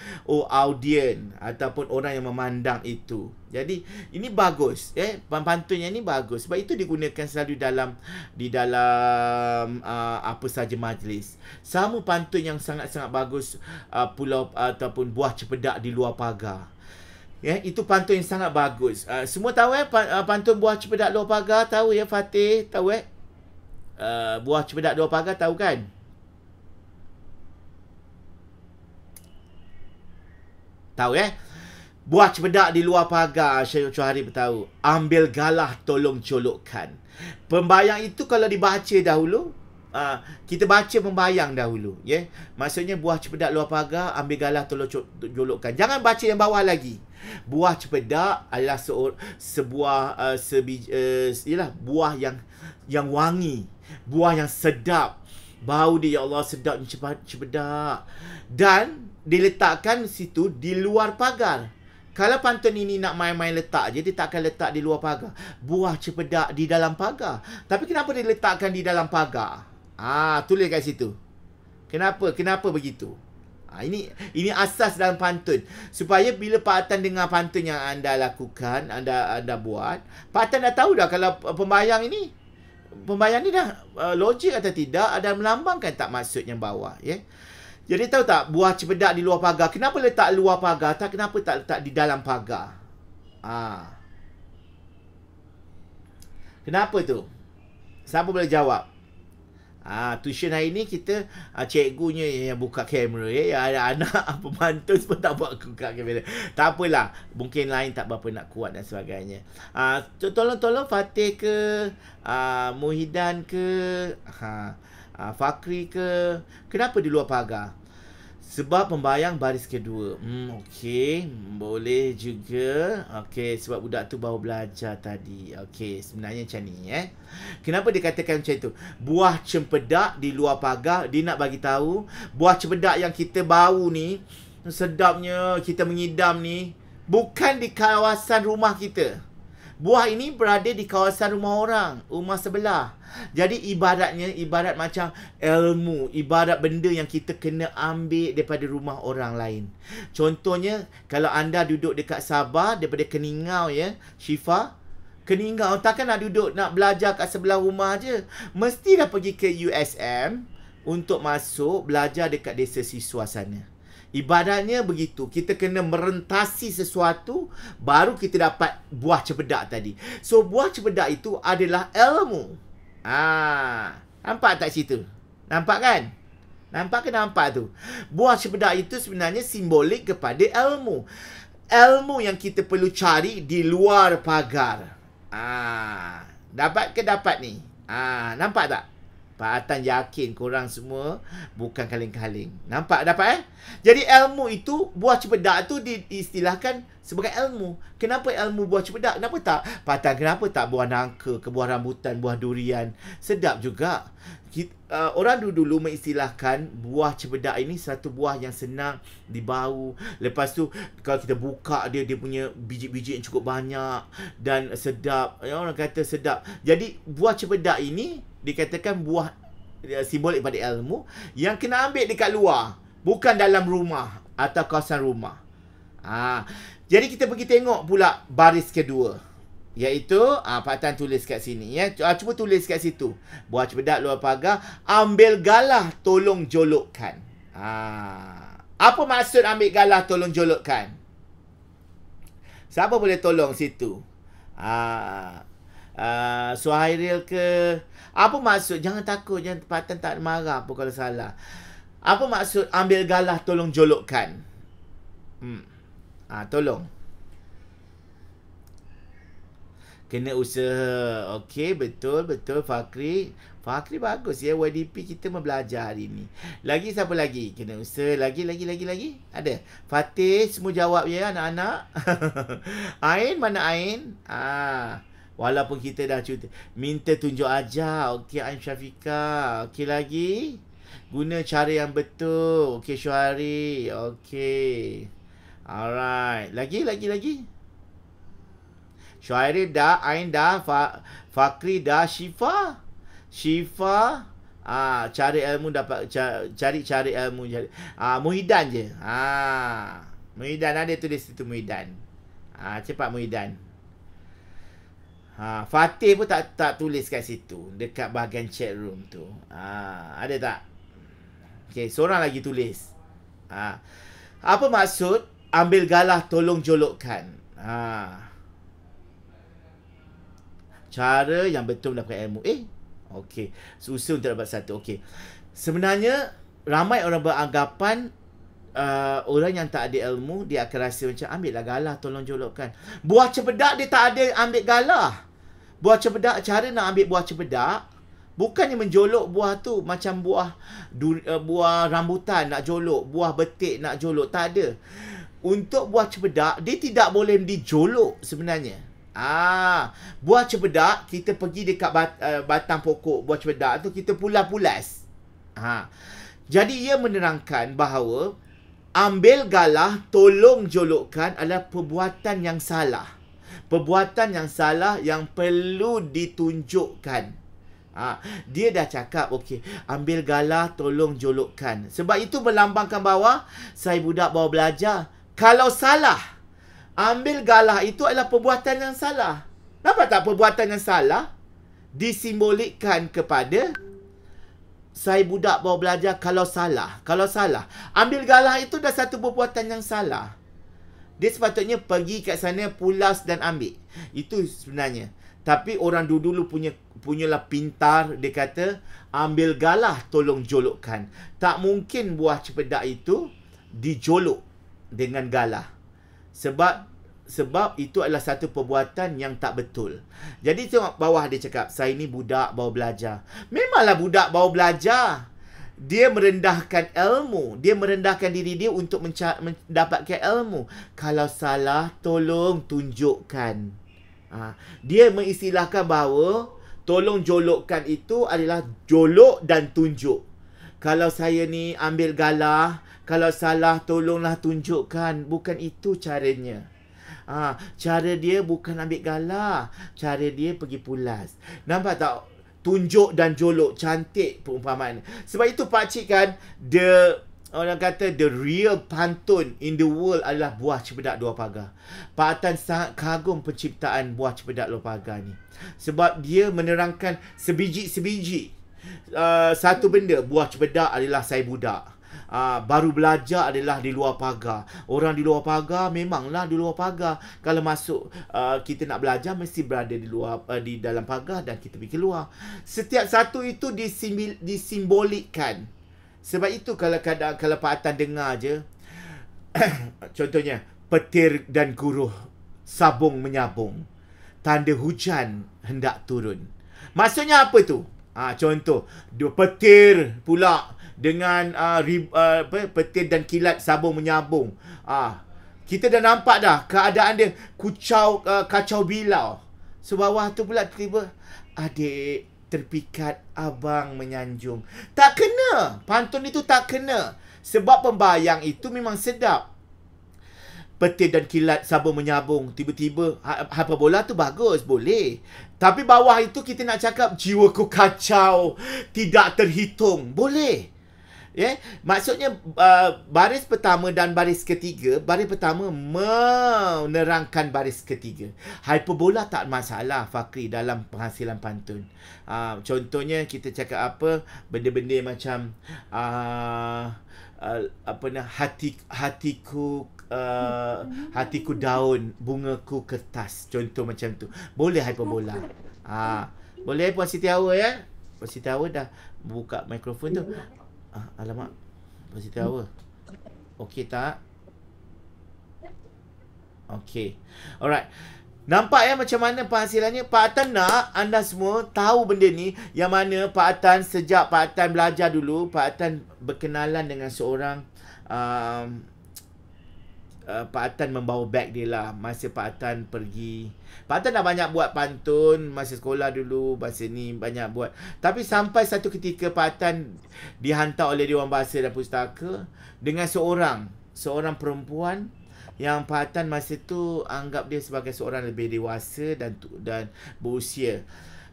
audien ataupun orang yang memandang itu. Jadi ini bagus, pantunnya ini bagus. Sebab itu digunakan selalu di dalam apa saja majlis. Sama pantun yang sangat-sangat bagus, pulau ataupun buah cepedak di luar pagar. Itu pantun yang sangat bagus. Semua tahu pantun buah cepedak luar pagar, tahu Fatih, tahu buah cepedak luar pagar, tahu kan? Tahu buah cepedak di luar pagar, Syuhari bertahu. Ambil galah tolong colokkan. Pembayang itu kalau dibaca dahulu, kita baca pembayang dahulu, Maksudnya buah cepedak luar pagar, ambil galah tolong colokkan. Jangan baca yang bawah lagi. Buah cepedak adalah sebuah buah yang wangi, buah yang sedap. Bau dia, ya Allah, sedapnya cepedak. Dan diletakkan situ di luar pagar. Kalau pantun ini nak main-main letak je, dia tak akan letak di luar pagar. Buah cepedak di dalam pagar. Tapi kenapa diletakkan di dalam pagar? Tulis kat situ. Kenapa begitu? Ini asas dalam pantun. Supaya bila Pak Atan dengar pantun yang anda lakukan, anda buat, Pak Atan dah tahu dah kalau pembayang ni dah logik atau tidak, ada melambangkan tak maksud yang bawah, Jadi tahu tak buah cepedak di luar pagar? Kenapa letak luar pagar? Kenapa tak letak di dalam pagar? Kenapa tu? Siapa boleh jawab? Tuition hari ni kita cikgunya yang buka kamera, ada anak pemantun pun tak buat buka kamera. Tak apalah, mungkin lain tak berapa nak kuat dan sebagainya. Tolong Fatih ke, Muhidan ke, Fakri ke, kenapa di luar pagar? Sebab pembayang baris kedua. Okey, boleh juga. Okey, sebab budak tu baru belajar tadi. Okey, sebenarnya macam ni, Kenapa dia katakan macam tu? Buah cempedak di luar pagar, dia nak bagi tahu buah cempedak yang kita bau ni, sedapnya kita mengidam ni, bukan di kawasan rumah kita. Buah ini berada di kawasan rumah orang, rumah sebelah. Jadi ibarat macam ilmu, ibarat benda yang kita kena ambil daripada rumah orang lain. Contohnya, kalau anda duduk dekat Sabah, daripada Keningau, Syifa, Keningau, takkan nak duduk, nak belajar kat sebelah rumah je. Mesti dah pergi ke USM untuk masuk belajar dekat desa siswa sana. Ibaratnya begitu. Kita kena merentasi sesuatu, baru kita dapat buah cepedak tadi. So, buah cepedak itu adalah ilmu. Nampak tak situ? Nampak kan? Nampak ke nampak tu? Buah cempedak itu sebenarnya simbolik kepada ilmu. Ilmu yang kita perlu cari di luar pagar. Dapat ke dapat ni? Nampak tak? Pak Atan yakin korang semua bukan kaling-kaling. Nampak dapat Jadi ilmu itu, buah cempedak tu diistilahkan sebagai ilmu. Kenapa ilmu buah cempedak? Kenapa tak? Pak Atan, kenapa tak buah nangka, ke buah rambutan, buah durian? Sedap juga. Orang dulu mengistilahkan buah cempedak ini satu buah yang senang dibau. Lepas tu kalau kita buka dia punya biji-biji yang cukup banyak dan sedap. Orang kata sedap. Jadi buah cempedak ini dikatakan buah simbolik pada ilmu yang kena ambil dekat luar, bukan dalam rumah atau kawasan rumah. Jadi kita pergi tengok pula baris kedua, iaitu Pak Tan tulis kat sini ya. Cuba tulis kat situ. Buah cempedak luar pagar, ambil galah tolong jolokkan. Apa maksud ambil galah tolong jolokkan? Siapa boleh tolong situ? Suhairil ke? Apa maksud? Jangan takut, jangan, Pak Tan tak marah apa kalau salah. Apa maksud ambil galah tolong jolokkan? Tolong. Kena usaha. Okey, betul Fakri. Fakri bagus ya. YDP kita belajar hari ni. Lagi siapa lagi? Kena usaha lagi. Ada. Fatih semua jawab ya anak-anak. Ain mana Ain? Walaupun kita dah cuti, minta tunjuk ajar. Okey, Ain Syafiqah. Okey lagi. Guna cara yang betul. Okey, Syuhari. Okey. Alright. Lagi. Syuhari dah, Ain dah, Fakri dah, Syifa. Cari ilmu dapat, cari ilmu. Muhidan je. Muhidan ada tulis situ Muhidan. Cepat Muhidan. Fatih pun tak tulis kat situ, dekat bahagian chat room tu. Ada tak? Okey, seorang lagi tulis. Apa maksud ambil galah tolong jolokkan? Cara yang betul mendapatkan ilmu. Okey, susah untuk dapat satu. Okey. Sebenarnya ramai orang beranggapan orang yang tak ada ilmu, dia akan rasa macam ambillah galah tolong jolokkan. Buah cempedak dia tak ada ambil galah. Buah cempedak, cara nak ambil buah cempedak bukannya menjolok buah tu macam buah rambutan nak jolok, buah betik nak jolok, tak ada. Untuk buah cempedak dia tidak boleh dijolok sebenarnya. Buah cempedak kita pergi dekat batang pokok buah cempedak tu, kita pulas. Jadi ia menerangkan bahawa ambil galah tolong jolokkan adalah perbuatan yang salah. Perbuatan yang salah yang perlu ditunjukkan. Dia dah cakap, okey, ambil galah tolong jolokkan. Sebab itu melambangkan bahawa saya budak baru belajar. Kalau salah, ambil galah itu adalah perbuatan yang salah. Nampak tak perbuatan yang salah disimbolikkan kepada saya budak baru belajar kalau salah. Ambil galah itu dah satu perbuatan yang salah. Dia sepatutnya pergi kat sana pulas dan ambil. Itu sebenarnya. Tapi orang dulu punyalah pintar. Dia kata ambil galah tolong jolokkan. Tak mungkin buah cempedak itu dijolok dengan galah. Sebab itu adalah satu perbuatan yang tak betul. Jadi tengok bawah dia cakap, saya ni budak baru belajar. Memanglah budak baru belajar. Dia merendahkan ilmu. Dia merendahkan diri dia untuk mendapatkan ilmu. Kalau salah, tolong tunjukkan. Dia mengistilahkan bahawa tolong jolokkan itu adalah jolok dan tunjuk. Kalau saya ni ambil galah, kalau salah, tolonglah tunjukkan. Bukan itu caranya. Cara dia bukan ambil galah. Cara dia pergi pulas. Nampak tak? Tunjuk dan jolok. Cantik perumpamaan. Sebab itu pakcik kan, orang kata the real pantun in the world adalah buah cempedak dua pagar. Pak Atan sangat kagum penciptaan buah cempedak dua pagar ni. Sebab dia menerangkan sebiji-sebiji satu benda. Buah cempedak adalah saya budak. baru belajar adalah di luar pagar. Orang di luar pagar memanglah di luar pagar. Kalau masuk kita nak belajar mesti berada di luar, di dalam pagar, dan kita pergi keluar. Setiap satu itu disimbolikkan. Sebab itu kalau Pak Atan dengar je contohnya petir dan guruh sabung menyabung, tanda hujan hendak turun. Maksudnya apa tu? Contoh, petir pula dengan petir dan kilat sabung menyambung. Kita dah nampak dah keadaan dia kacau bilau. Sebawah tu pula tiba, adik terpikat, abang menyanjung. Tak kena. Pantun itu tak kena. Sebab pembayang itu memang sedap. Petir dan kilat sabung menyambung. Tiba-tiba bola tu bagus, boleh. Tapi bawah itu kita nak cakap jiwaku kacau, tidak terhitung, boleh. Maksudnya baris pertama dan baris ketiga. Baris pertama menerangkan baris ketiga. Hyperbola tak masalah, Fakri, dalam penghasilan pantun. Contohnya kita cakap apa, benda-benda macam hatiku daun, bungaku kertas. Contoh macam tu. Boleh hyperbola. Boleh Puan Siti Hawa ya? Puan Siti Hawa dah buka mikrofon tu. Alamak, Puan Siti Hawa. Okey tak? Okey. Alright. Nampak ya macam mana penghasilannya? Pak Atan nak anda semua tahu benda ni, yang mana Pak Atan, sejak Pak Atan belajar dulu, Pak Atan berkenalan dengan seorang Pak Atan membawa beg dia lah masa Pak Atan pergi. Pak Atan dah banyak buat pantun masa sekolah dulu, masa ni banyak buat. Tapi sampai satu ketika Pak Atan dihantar oleh Dewan Bahasa dan Pustaka dengan seorang perempuan yang Pak Atan masa tu anggap dia sebagai seorang lebih dewasa dan berusia.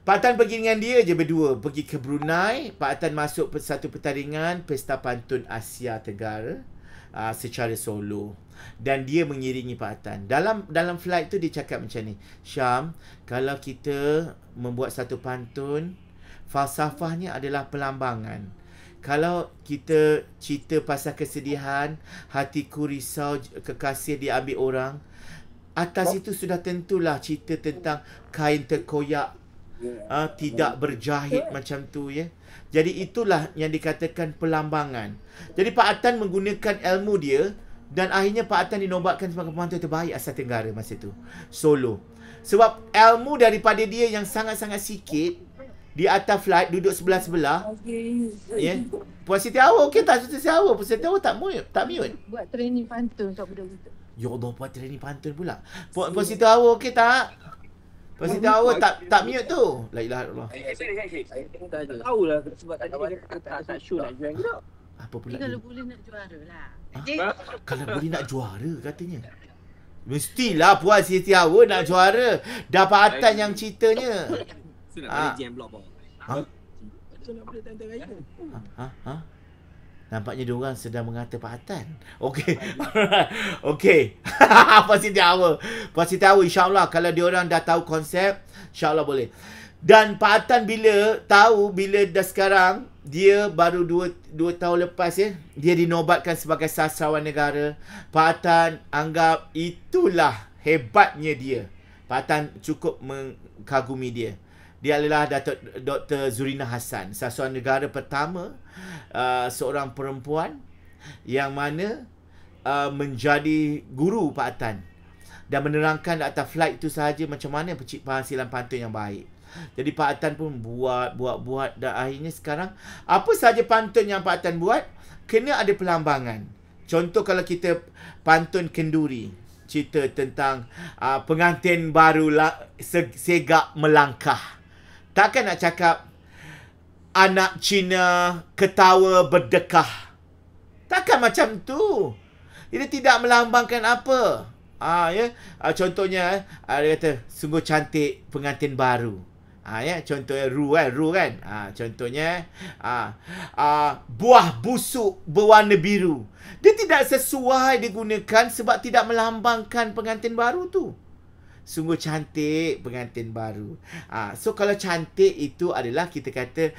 Pak Atan pergi dengan dia je berdua, pergi ke Brunei. Pak Atan masuk satu pertandingan Pesta Pantun Asia Tenggara secara solo, dan dia mengiringi Pak Atan. Dalam flight tu dia cakap macam ni, Syam, kalau kita membuat satu pantun, falsafahnya adalah pelambangan. Kalau kita cerita pasal kesedihan, hatiku risau, kekasih diambil orang, atas itu sudah tentulah cerita tentang kain terkoyak, tidak berjahit macam tu ya. Jadi itulah yang dikatakan pelambangan. Jadi Pak Atan menggunakan ilmu dia, dan akhirnya Pak Atan dinobatkan sebagai pemantun terbaik Asia Tenggara masa tu, solo. Sebab ilmu daripada dia yang sangat-sangat sikit, di atas flight duduk sebelah-sebelah. Ya. Puan Siti Hawa okey tak? Siti Hawa, Puan Siti Hawa tak mute. Buat training pantun untuk budak-budak. Ya Allah, buat training pantun pula. Puan Siti Hawa okey tak? Puan Siti Hawa tak mute tu. La ilaha illallah. Tahulah sebab tadi dia tak show nak join ke. Apa pula? Kalau boleh nak juara lah. Kalau boleh nak juara katanya. Mestilah Puan Siti Hawa nak juara. Dah Pak Atan yang ceritanya. Nak jam blok bang. Nampaknya diorang sedang mengata Pak Atan. Okey. Okey. Puan Siti Hawa. Puan Siti Hawa, insya-Allah kalau diorang dah tahu konsep, insya-Allah boleh. Dan Pak Atan bila dah sekarang, dia baru 2 tahun lepas ya, dia dinobatkan sebagai sastrawan negara. Pak Atan anggap itulah hebatnya dia. Pak Atan cukup mengagumi dia. Dia adalah Dr. Zurina Hassan, sastrawan negara pertama, seorang perempuan yang mana menjadi guru Pak Atan dan menerangkan atas flight itu sahaja macam mana penghasilan pantun yang baik. Jadi Pak Atan pun buat dan akhirnya sekarang apa sahaja pantun yang Pak Atan buat kena ada pelambangan. Contoh kalau kita pantun kenduri, cerita tentang pengantin baru segak melangkah. Takkan nak cakap anak Cina ketawa berdekah. Takkan macam tu. Dia tidak melambangkan apa. Contohnya dia kata sungguh cantik pengantin baru. Contohnya Ru kan. Contohnya buah busuk berwarna biru. Dia tidak sesuai digunakan sebab tidak melambangkan pengantin baru tu. Sungguh cantik pengantin baru. So kalau cantik itu adalah kita kata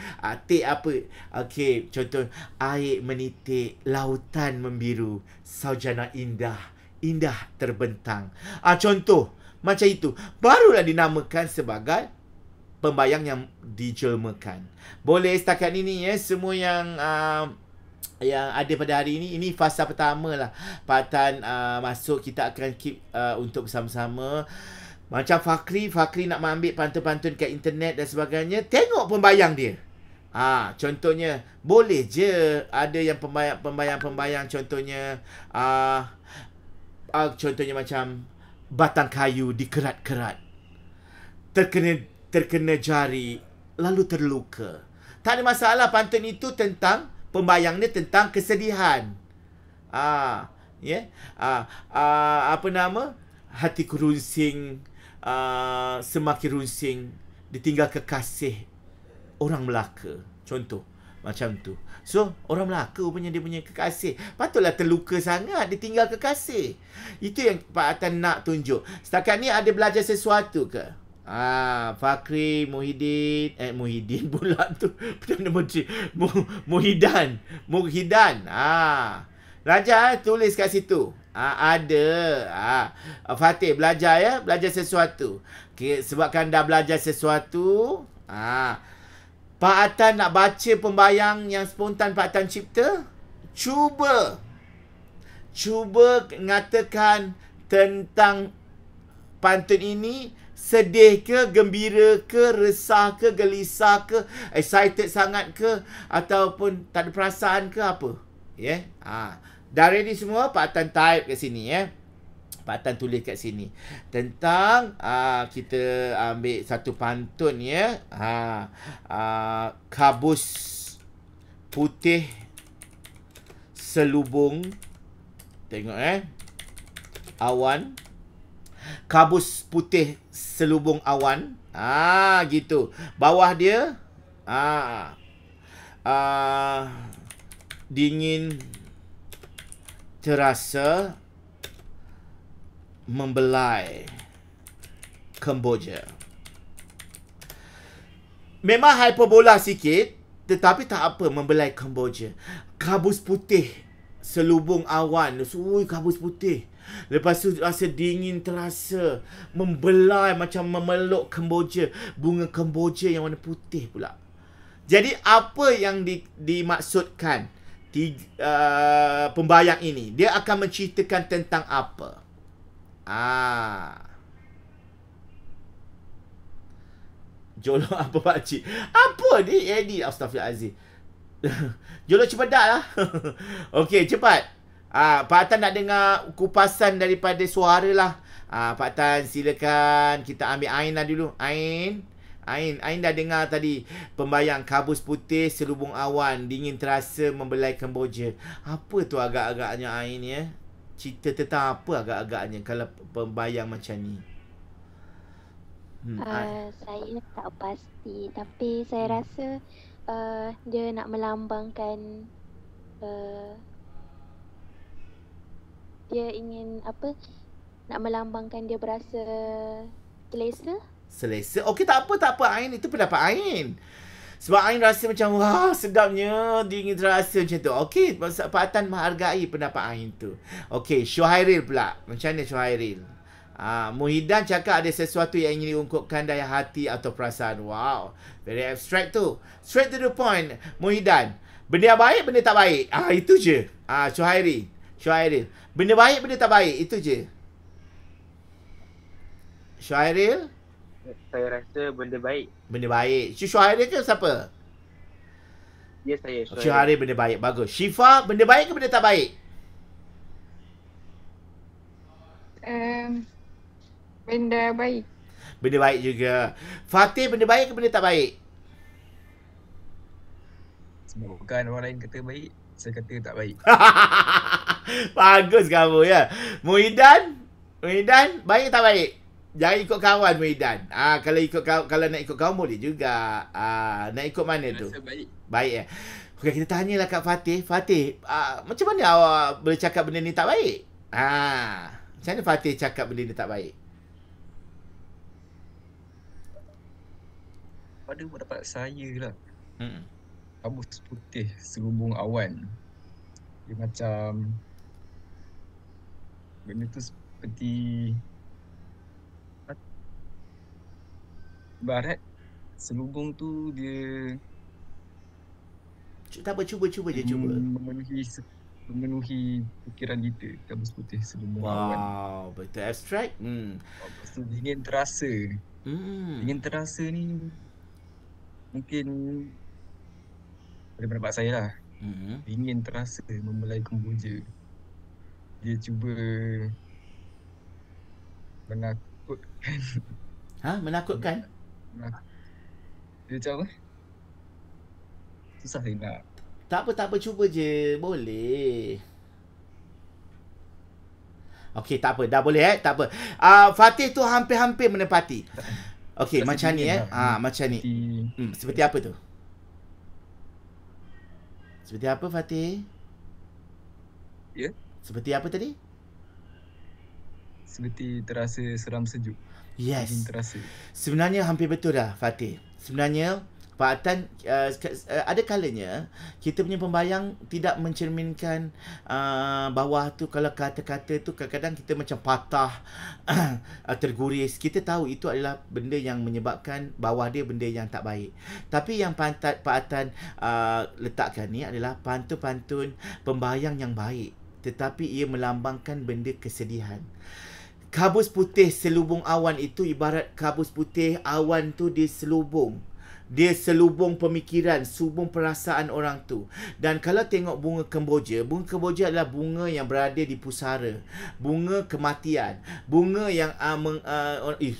tik apa? Okey, contoh air menitik, lautan membiru, saujana indah, indah terbentang. Contoh macam itu. Barulah dinamakan sebagai pembayang yang dijelmakan. Boleh setakat ini ya, semua yang ada pada hari ini fasa pertama lah. Pak Tan masuk, kita akan keep untuk bersama-sama. Macam Fakri nak mengambil pantun-pantun kat internet dan sebagainya, tengok pembayang dia. Contohnya boleh je ada yang pembayang contohnya contohnya macam batang kayu dikerat-kerat, terkena jari lalu terluka. Tak ada masalah, pantun itu tentang pembayang dia tentang kesedihan. Apa nama? Hatiku runsing, semakin runsing ditinggal kekasih orang Melaka. Contoh macam tu. So orang Melaka punya dia punya kekasih, patutlah terluka sangat ditinggal kekasih. Itu yang Pak Atan nak tunjuk. Setakat ni ada belajar sesuatu ke? Fakri, Muhyiddin pula tu. Perdana Menteri Muhyidan. Raja tulis kat situ. Ada. Fatih belajar ya, belajar sesuatu. Okay, sebabkan dah belajar sesuatu, Pak Atan nak baca pembayang yang spontan Pak Atan cipta. Cuba ngatakan tentang pantun ini. Sedih ke, gembira ke, resah ke, gelisah ke, excited sangat ke, ataupun tak ada perasaan ke apa? Dah ready semua? Pak Atan type kat sini ya. Pak Atan tulis kat sini. Tentang kita ambil satu pantun ya. Kabus putih selubung, tengok awan. Kabus putih selubung awan. Gitu. Bawah dia dingin terasa membelai Kemboja. Memang hyperbola sikit, tetapi tak apa, membelai Kemboja. Kabus putih selubung awan. Kabus putih. Lepas tu rasa dingin terasa membelai, macam memeluk Kemboja. Bunga Kemboja yang warna putih pula. Jadi apa yang dimaksudkan pembayang ini? Dia akan menceritakan tentang apa? Jolo apa pakcik? Apa ni? Edit. Astaghfirullahaladzim. Jolo cepat lah. Okey, cepat. Pak Tan nak dengar kupasan daripada suara lah. Pak Tan silakan. Kita ambil Ain lah dulu. Ain dah dengar tadi pembayang kabus putih selubung awan, dingin terasa membelai Kemboja. Apa tu agak-agaknya Ain ya? Cerita tentang apa agak-agaknya kalau pembayang macam ni? Saya tak pasti, tapi saya rasa dia nak melambangkan dia ingin apa? Nak melambangkan dia berasa selesa. Okey, tak apa Ain, itu pendapat Ain. Sebab Ain rasa macam wah sedapnya, dingin terasa macam tu. Okey, Pak Atan menghargai pendapat Ain tu. Okey, Syuhairil pula. Macam mana Syuhairil? Muhyidan cakap ada sesuatu yang ingin diungkapkan dari hati atau perasaan. Wow, very abstract tu. Straight to the point, Muhyidan. Benda yang baik, benda tak baik. Itu je. Syuhairil. Benda baik, benda tak baik. Itu je. Syuhairil? Saya rasa benda baik. Benda baik. Syuhairil ke siapa? Ya, saya. Syuhairil benda baik. Bagus. Syifa, benda baik ke benda tak baik? Benda baik. Benda baik juga. Fatih, benda baik ke benda tak baik? Bukan orang lain kata baik, saya kata tak baik. Bagus kamu ya. Muhyidan, baik tak baik? Jangan ikut kawan Muhyidan. Kalau nak ikut kawan boleh juga. Nak ikut mana tu? Baik ya. Okey, kita tanyalah kat Fatih. Fatih, macam mana awak boleh cakap benda ni tak baik? Macam mana Fatih cakap benda ni tak baik? pada pendapat saya lah, Hmm. kabus putih selubung awan. Dia macam benda tu seperti ibarat selubung tu dia Tak apa, cuba je, cuba. memenuhi fikiran kita, kabus putih selubung awan. Wow, betul abstrak. Lepas tu dingin terasa. Dingin terasa ni mungkin pada pendapat saya lah, dingin terasa membelai kemboja. Dia cuba menakutkan. Menakutkan? Dia macam apa? Susah saya nak. Tak apa, cuba je. Boleh. Okey, tak apa. Dah boleh tak apa. Fatih tu hampir-hampir menepati. Okey, macam ni macam ni. Seperti apa tu? Seperti apa, Fatih? Ya? Seperti apa tadi? Seperti terasa seram sejuk. Yes. Dingin terasa. Sebenarnya hampir betul dah, Fatih. Sebenarnya Pak Atan, ada kalanya kita punya pembayang tidak mencerminkan bawah tu. Kalau kata-kata tu kadang-kadang kita macam patah, terguris. Kita tahu itu adalah benda yang menyebabkan bawah dia benda yang tak baik. Tapi yang Pak Atan letakkan ni adalah pantun-pantun pembayang yang baik, tetapi ia melambangkan benda kesedihan. Kabus putih selubung awan itu ibarat kabus putih awan tu diselubung. Dia selubung pemikiran, selubung perasaan orang tu. Dan kalau tengok bunga kemboja adalah bunga yang berada di pusara. Bunga kematian. Bunga yang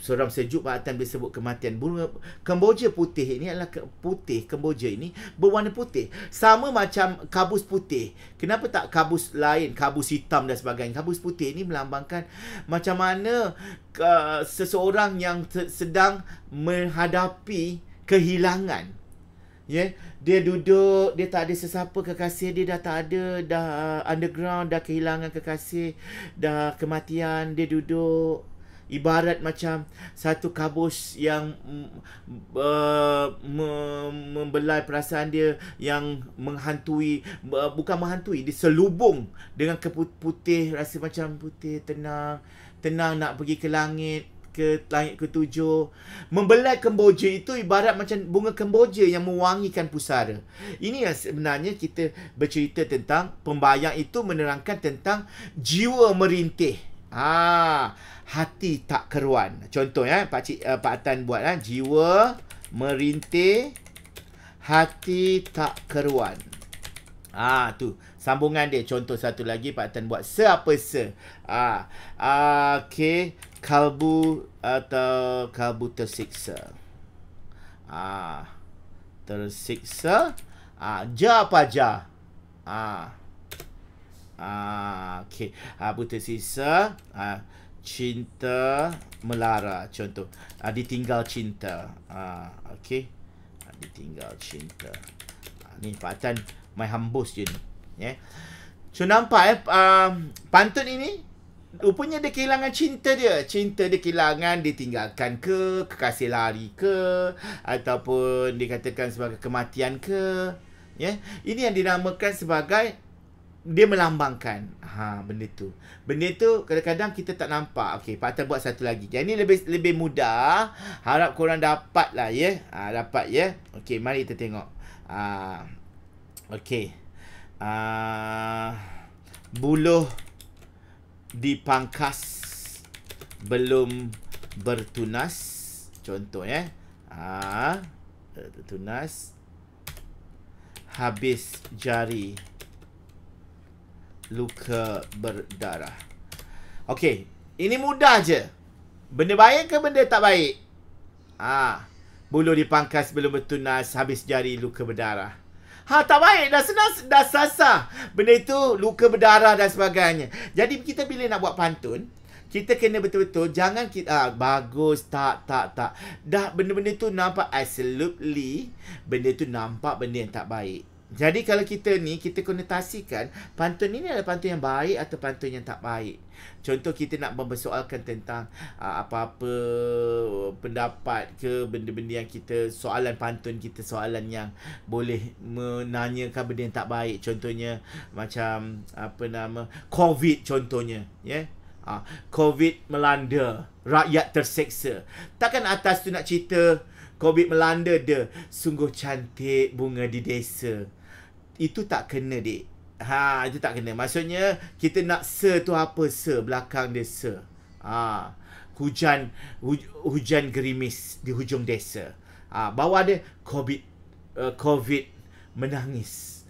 seram sejuk Pak Atan boleh sebut kematian. Bunga kemboja putih ini adalah putih, kemboja ini berwarna putih. Sama macam kabus putih. Kenapa tak kabus lain, kabus hitam dan sebagainya. Kabus putih ini melambangkan macam mana seseorang yang sedang menghadapi kehilangan. Dia duduk, dia tak ada sesiapa kekasih dia, dah tak ada, dah underground, dah kehilangan kekasih, dah kematian. Dia duduk ibarat macam satu kabus yang membelai perasaan dia, yang menghantui, bukan menghantui, dia selubung dengan keputih, rasa macam putih, tenang nak pergi ke langit, ke langit ketujuh. Membelai kemboja itu ibarat macam bunga kemboja yang mewangikan pusara. Ini yang sebenarnya kita bercerita tentang pembayang itu, menerangkan tentang jiwa merintih. Hati tak keruan. Contoh Pak Atan buat jiwa merintih, hati tak keruan. Tu sambungan dia. Contoh satu lagi Pak Atan buat apa se. Okey, kalbu atau kalbu tersiksa. Tersiksa. Ja apa ja? Okey, kalbu tersiksa. Cinta melara. Contoh, ditinggal cinta. Okey, ditinggal cinta. Ni Pak Atan main hambus je ni. So nampak pantun ini rupanya dia kehilangan cinta dia. Cinta dia kehilangan, ditinggalkan ke, kekasih lari ke, ataupun dikatakan sebagai kematian ke. Ini yang dinamakan sebagai, dia melambangkan benda tu. Benda tu kadang-kadang kita tak nampak. Okey, Pak Atan buat satu lagi. Yang ni lebih mudah. Harap korang dapat lah dapat Okey, mari kita tengok. Okey. Buluh dipangkas belum bertunas. Contoh bertunas. Habis jari, luka berdarah. Okey, ini mudah je. Benda baik ke benda tak baik? Buluh dipangkas belum bertunas, habis jari, luka berdarah. Tak baik, dah senang, dah sasar. Benda itu luka berdarah dan sebagainya. Jadi kita bila nak buat pantun, kita kena betul-betul, jangan kita bagus, tak. Dah benda-benda tu nampak absolutely, benda tu nampak benda yang tak baik. Jadi kalau kita ni, kita konotasikan pantun ini adalah pantun yang baik atau pantun yang tak baik. Contoh kita nak mempersoalkan tentang apa-apa pendapat ke benda-benda yang kita, soalan pantun kita, soalan yang boleh menanyakan benda yang tak baik. Contohnya macam COVID contohnya, ya. COVID melanda, rakyat terseksa. Takkan atas tu nak cerita COVID melanda dia, sungguh cantik bunga di desa. Itu tak kena, dik. Itu tak kena. Maksudnya kita nak tu apa belakang dia hujan gerimis di hujung desa. Bawah dia COVID menangis.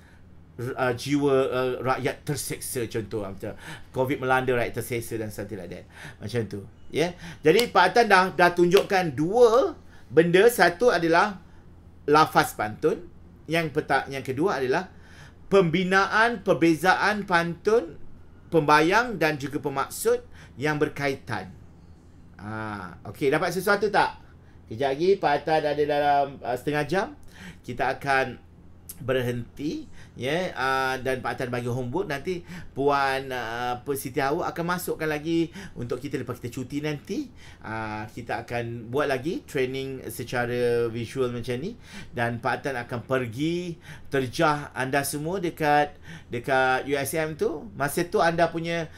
Jiwa rakyat terseksa, contoh macam COVID melanda rakyat terseksa dan something like that. Macam tu. Ya. Jadi Pak Atan dah tunjukkan dua benda. Satu adalah lafaz pantun, yang kedua adalah pembinaan perbezaan pantun, pembayang dan juga pemaksud yang berkaitan. Okey, dapat sesuatu tak? Kejap lagi Pak Atan ada dalam setengah jam. Kita akan berhenti, ya, dan Pak Atan bagi homework. Nanti Puan Siti Hawa akan masukkan lagi untuk kita lepas kita cuti nanti. Kita akan buat lagi training secara visual macam ni, dan Pak Atan akan pergi terjah anda semua dekat USM tu. Masa tu anda punya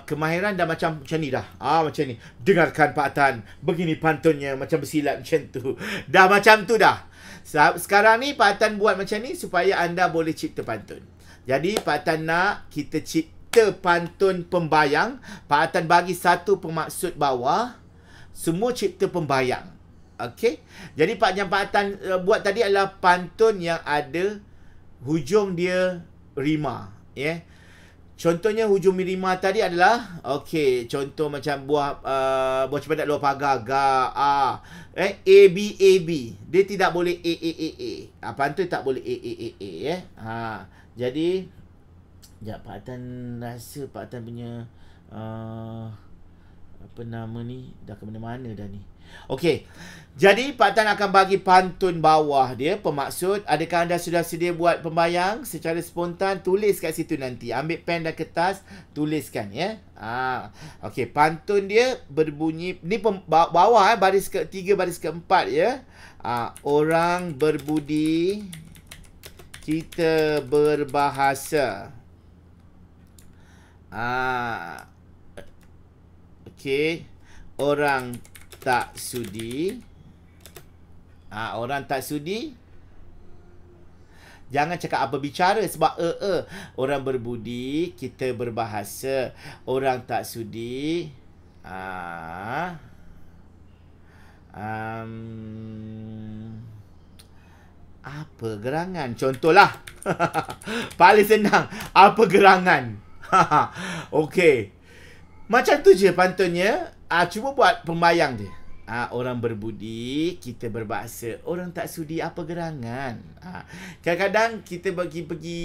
kemahiran dah macam ni dah. Macam ni. Dengarkan Pak Atan, begini pantunnya, macam bersilat macam tu. Dah macam tu dah. Sekarang ni Pak Atan buat macam ni supaya anda boleh cipta pantun. Jadi Pak Atan nak kita cipta pantun pembayang. Pak Atan bagi satu pemaksud bawah, semua cipta pembayang. Okey. Jadi yang Pak Atan buat tadi adalah pantun yang ada hujung dia rima, ya. Contohnya hujung rima tadi adalah, okey, contoh macam buah cempedak luar pagar, A B. Dia tidak boleh A. Pantun tak boleh A, ya. Jadi sekejap, Pak Atan rasa Pak Atan punya dah ke mana-mana dah ni. Okey. Jadi Pak Tan akan bagi pantun bawah dia, pemaksud. Adakah anda sudah sedia buat pembayang secara spontan? Tulis kat situ nanti. Ambil pen dan kertas, tuliskan, ya. Okey, pantun dia berbunyi ni bawah, baris ke-3 baris ke-4, ya. Orang berbudi, kita berbahasa. Okey. Orang tak sudi. Orang tak sudi. Jangan cakap apa bicara sebab orang berbudi, kita berbahasa. Orang tak sudi. Apa gerangan? Contohlah. Paling senang. Apa gerangan? Okey. Macam tu je pantunnya. Cuba buat pembayang dia. Orang berbudi, kita berbahasa. Orang tak sudi, apa gerangan? Kadang-kadang kita pergi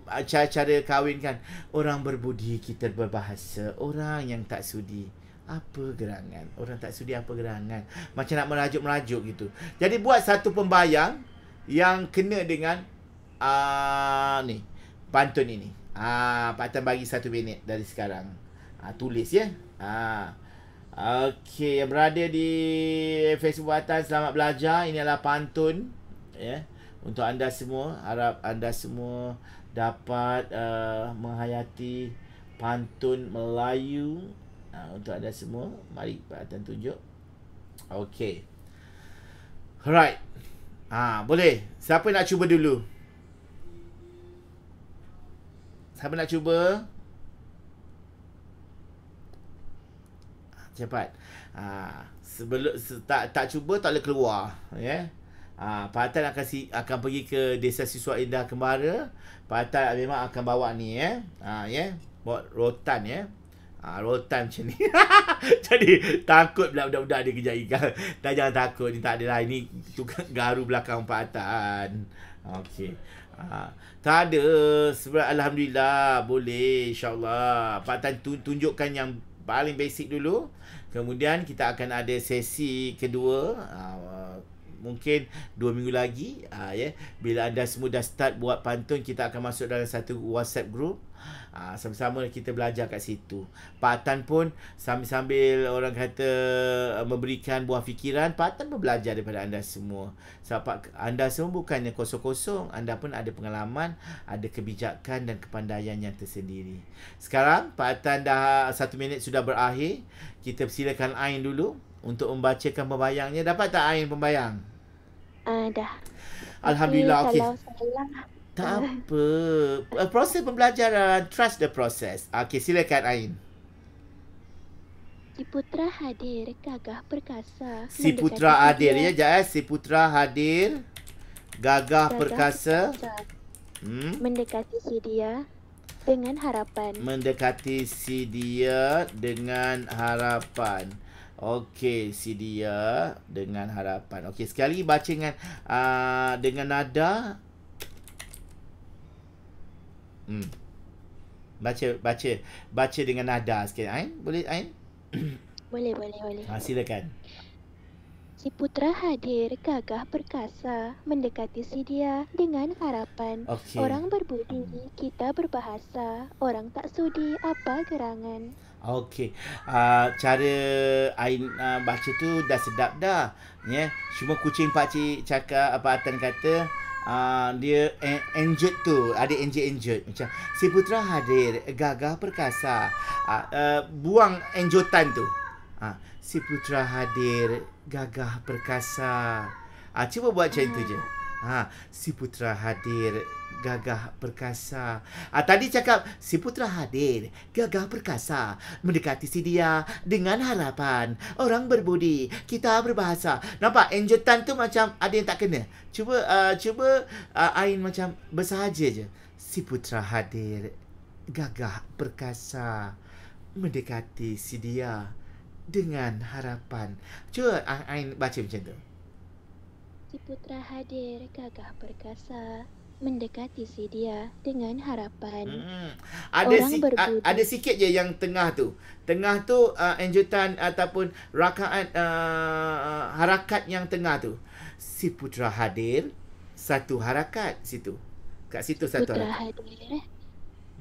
acara-acara kahwin kan. Orang berbudi, kita berbahasa. Orang yang tak sudi, apa gerangan? Orang tak sudi, apa gerangan? Macam nak merajuk-merajuk gitu. Jadi buat satu pembayang yang kena dengan ni, pantun ini. Pak Tan bagi 1 minit dari sekarang. Tulis, ya. Okey, yang berada di Facebook Pak Tan, selamat belajar. Ini adalah pantun, ya, untuk anda semua. Harap anda semua dapat menghayati pantun Melayu. Untuk anda semua, mari Pak Tan tunjuk. Okey. Alright. Boleh. Siapa nak cuba dulu? Siapa nak cuba? Cepat. Sebelum tak cuba tak boleh keluar, ya. Pak Tan akan pergi ke Desa Siswa Indah Kembara. Pak Tan memang akan bawa ni, ya. Ya. Bawa rotan, ya. Rotan macam ni. Jadi takut pula budak-budak dia kejap ikan. Jangan takut, ni tak adalah, ini tukang garu belakang Pak Tan. Okey. Tak ada. Sebenarnya alhamdulillah boleh, insya-Allah. Pak Tan tunjukkan yang paling basic dulu. Kemudian kita akan ada sesi kedua. mungkin 2 minggu lagi, ya. Bila anda semua dah start buat pantun, kita akan masuk dalam satu WhatsApp group. Sama-sama kita belajar kat situ. Pak Tan pun sambil orang kata memberikan buah fikiran, Pak Tan pun belajar daripada anda semua. Sebab anda semua bukannya kosong-kosong, anda pun ada pengalaman, ada kebijakan dan kepandaian yang tersendiri. Sekarang Pak Tan dah 1 minit sudah berakhir. Kita silakan Ain dulu untuk membacakan pembayangnya. Dapat tak Ain pembayang? Dah. Alhamdulillah. Okey. Kalau salah Tak apa. Proses pembelajaran, trust the process. Okey, silakan Ain. Si Putra hadir, gagah perkasa. Si Putra hadir ya, Jaz. Si Putra hadir, gagah perkasa. Mendekati si dia dengan harapan. Mendekati si dia dengan harapan. Okey, si dia dengan harapan. Okey, sekali baca dengan nada. Baca dengan nada sikit. Ain, boleh Ain? Boleh. Silakan. Si Putra hadir, gagah perkasa, mendekati si dia dengan harapan. Okay. Orang berbudi, kita berbahasa. Orang tak sudi, apa gerangan. Okey. Cara Ain baca tu dah sedap dah. Ya. Cuma kucing pakcik cakap apa Atan kata, dia enjut tu, ada enjut macam si Putra hadir, gagah perkasa. Buang enjutan tu. Si Putra hadir, gagah perkasa. Cuba buat macam tu je. Si Putra hadir, gagah perkasa. Tadi cakap si Putra hadir, gagah perkasa, mendekati si dia dengan harapan. Orang berbudi, kita berbahasa. Nampak enjutan tu macam ada yang tak kena. Cuba Ain macam bersahaja je. Si Putra hadir, gagah perkasa, mendekati si dia dengan harapan. Cuba Ain baca macam tu. Si Putra hadir, gagah perkasa, mendekati si dia dengan harapan. Ada sikit je yang tengah tu. Tengah tu enjutan ataupun rakaat harakat yang tengah tu. Si Putra hadir, satu harakat situ. Kat situ satu harakat. Putra hadir,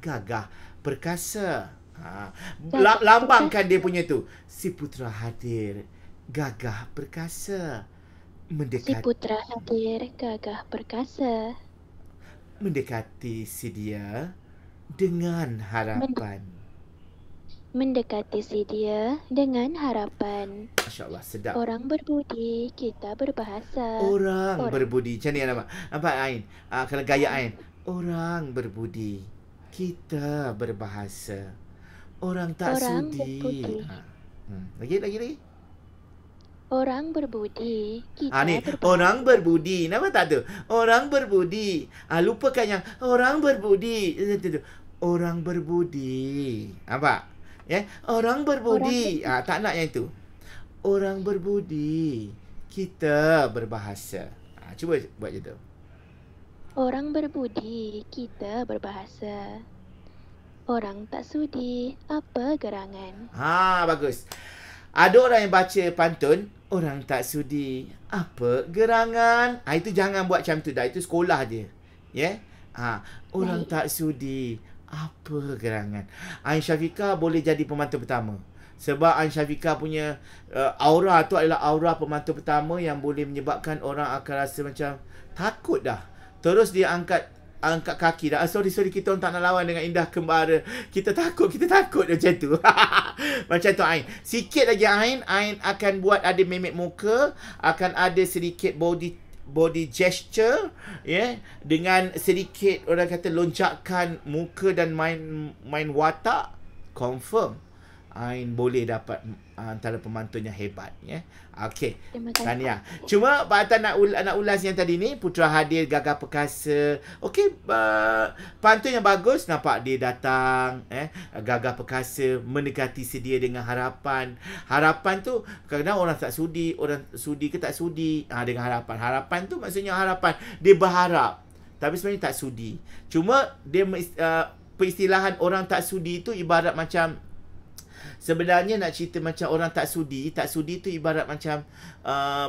gagah perkasa. Lambangkan dia punya tu. Si Putra hadir, gagah perkasa, mendekati. Si Putra hadir, gagah perkasa, mendekati si dia dengan harapan. Mendekati si dia dengan harapan. Masya-Allah, sedap. Orang berbudi, kita berbahasa. Orang berbudi. Macam ni nampak Ain. Kalau gaya Ain. Orang berbudi, kita berbahasa. Orang tak sudi. Lagi. Orang berbudi, kita ni berbahasa. Orang berbudi. Nampak tak tu? Orang berbudi. Lupakan yang orang berbudi. Orang berbudi. Nampak? Ya, orang berbudi. Tak nak yang itu. Orang berbudi, kita berbahasa. Cuba buat je tu. Orang berbudi, kita berbahasa. Orang tak sudi, apa gerangan. Bagus. Ada orang yang baca pantun, orang tak sudi, apa gerangan. Itu jangan buat macam tu dah. Itu sekolah je. Ya? Orang tak sudi, apa gerangan. Ain Syafiqah boleh jadi pemantun pertama. Sebab Ain Syafiqah punya aura tu adalah aura pemantun pertama yang boleh menyebabkan orang akan rasa macam takut dah. Terus dia angkat kaki dah. Sorry kita orang tak nak lawan dengan Indah Kembara. Kita takut macam tu. Macam tu Ain. Sikit lagi Ain akan buat ada memek muka, akan ada sedikit body gesture, dengan sedikit orang kata loncakan muka dan main watak. Confirm Ain boleh dapat antara pemantun yang hebat, Okey. Tahniah. Cuma Pak Atan nak ulas yang tadi ni, Putra hadir, gagah perkasa. Okey, pantun yang bagus. Nampak dia datang, gagah perkasa, mendekati sedia dengan harapan. Harapan tu kadang-kadang orang tak sudi, orang sudi ke tak sudi dengan harapan. Harapan tu maksudnya harapan dia berharap, tapi sebenarnya tak sudi. Cuma dia peristilahan orang tak sudi tu ibarat macam sebenarnya nak cerita macam orang tak sudi tu ibarat macam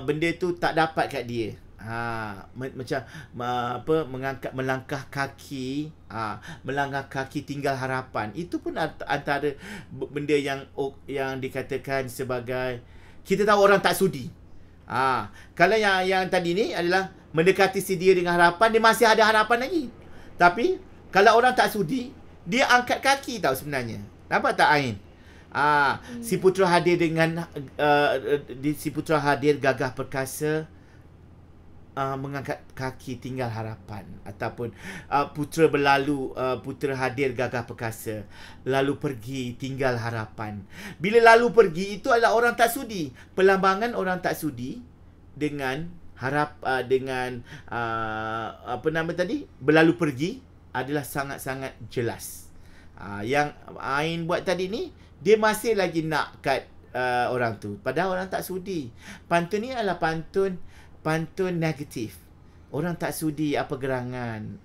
benda tu tak dapat kat dia. Macam melangkah kaki tinggal harapan. Itu pun antara benda yang dikatakan sebagai, kita tahu orang tak sudi. Kalau yang tadi ni adalah mendekati si dia dengan harapan, dia masih ada harapan lagi. Tapi kalau orang tak sudi, dia angkat kaki tau sebenarnya. Nampak tak Ain? Si putera hadir dengan si putera hadir gagah perkasa, mengangkat kaki tinggal harapan, ataupun putera berlalu, putera hadir gagah perkasa, lalu pergi tinggal harapan. Bila lalu pergi itu adalah orang tak sudi. Perlambangan orang tak sudi dengan dengan apa nama tadi, berlalu pergi adalah sangat-sangat jelas. Yang Ain buat tadi ni, dia masih lagi nak kat orang tu, padahal orang tak sudi. Pantun ni adalah pantun negatif. Orang tak sudi apa gerangan.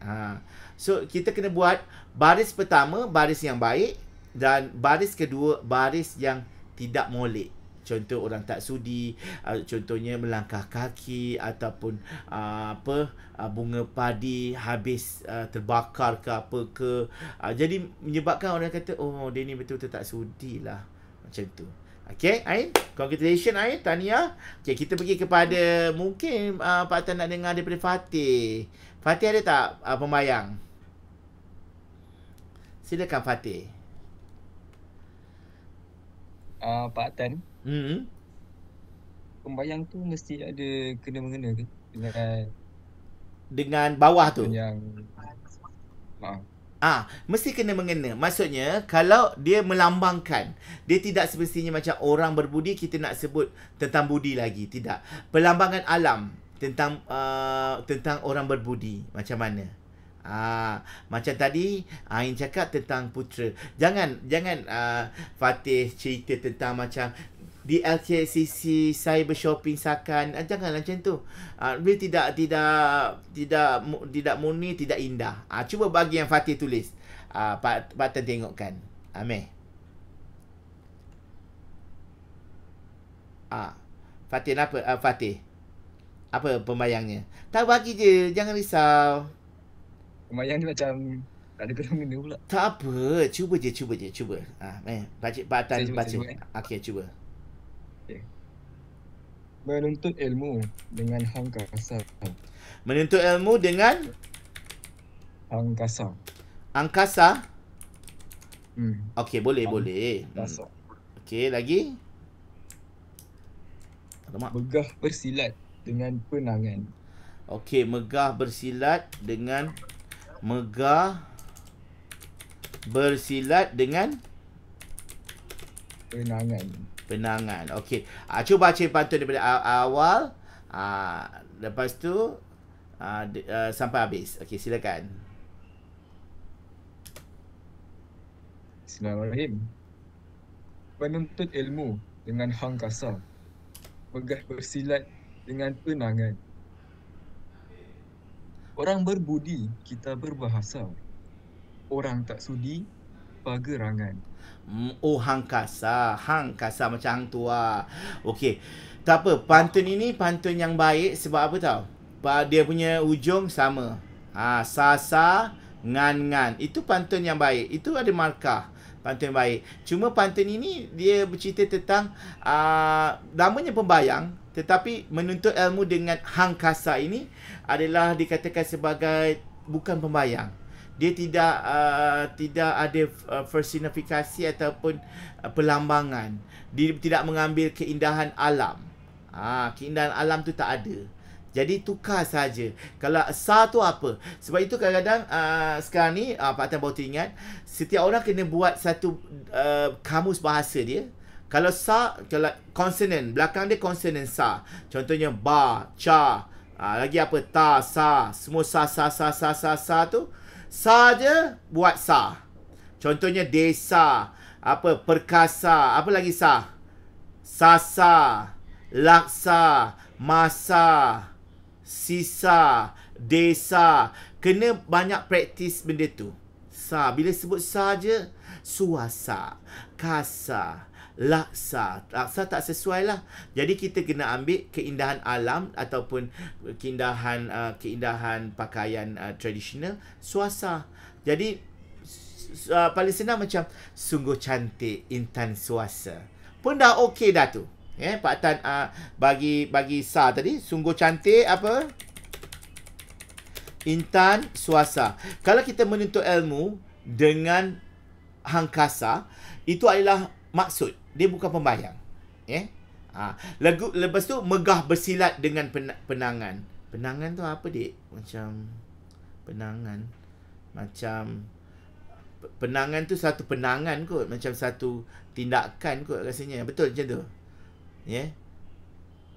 So kita kena buat baris pertama, baris yang baik, dan baris kedua, baris yang tidak molek. Contoh orang tak sudi, contohnya melangkah kaki, ataupun bunga padi habis terbakar ke apa ke. Jadi menyebabkan orang kata, oh dia ni betul-betul tak sudi lah. Macam tu. Okay, Ain, congratulations Ain, tahniah. Okay, kita pergi kepada, mungkin Pak Tan nak dengar daripada Fatih. Fatih ada tak pembayang? Silakan Fatih. Pak Tan, pembayang tu mesti ada kena-mengena ke dengan bawah tu? Yang mesti kena mengena. Maksudnya, kalau dia melambangkan, dia tidak semestinya macam orang berbudi, kita nak sebut tentang budi lagi. Tidak. Perlambangan alam tentang orang berbudi. Macam mana? Macam tadi Ain cakap tentang putera. Jangan Fatih cerita tentang macam di LKCC saya bershopping sakan. Janganlah macam tu. Dia tidak murni, tidak indah. Cuba bagi yang Fatih tulis. Pak Tan tengokkan. Ameh. Fatih apa? Fatih. Apa pembayangnya? Tak, bagi je, jangan risau. Pembayang ni macam tak ada kena-mengena pula. Tak apa, cuba je. Pak Tan baca. Okey, cuba. Menuntut ilmu dengan hang kasar. Menuntut ilmu dengan angkasa. Angkasa? Okey, boleh. Angkasa. Okey, lagi? Megah bersilat dengan penangan. Okey, megah bersilat dengan penangan. Okey. Cuba baca pantun daripada awal. Lepas tu sampai habis. Okey, silakan. Bismillahirrahmanirrahim. Menuntut ilmu dengan hang kasar. Megah bersilat dengan penangan. Orang berbudi, kita berbahasa. Orang tak sudi, pagerangan. Hang kasar macam hang tua. Okey. Tak apa, pantun ini pantun yang baik sebab apa tahu? Dia punya ujung sama. Sa ngan. Itu pantun yang baik. Itu ada markah. Pantun yang baik. Cuma pantun ini dia bercerita tentang namanya pembayang, tetapi menuntut ilmu dengan hang kasar ini adalah dikatakan sebagai bukan pembayang. Dia tidak ada personifikasi ataupun perlambangan. Dia tidak mengambil keindahan alam. Keindahan alam tu tak ada. Jadi tukar saja. Kalau sa tu apa? Sebab itu kadang-kadang sekarang ni Pak Tan baru teringat, setiap orang kena buat satu kamus bahasa dia. Kalau sa, kalau konsonan, belakang dia konsonan sa. Contohnya ba, cha, lagi apa, ta, sa, semua sa tu. Sa je buat sa. Contohnya desa, apa, perkasa, apa lagi sa? Sasa, laksa, masa, sisa, desa. Kena banyak praktis benda tu. Sa, bila sebut sa je, suasa, kasa, laksa. Laksa tak sesuai lah. Jadi kita kena ambil keindahan alam ataupun keindahan pakaian tradisional swasa. Jadi paling senang macam sungguh cantik Intan Swasa. Pun dah okey dah tu. Pak Tan bagi Sa tadi sungguh cantik apa? Intan Swasa. Kalau kita menuntut ilmu dengan hangkasa, itu adalah maksud. Dia bukan pembayang. Lepas tu megah bersilat dengan penangan. Penangan tu apa, Dik? Macam penangan. Macam penangan tu satu penangan kot. Macam satu tindakan kot rasanya. Betul macam tu?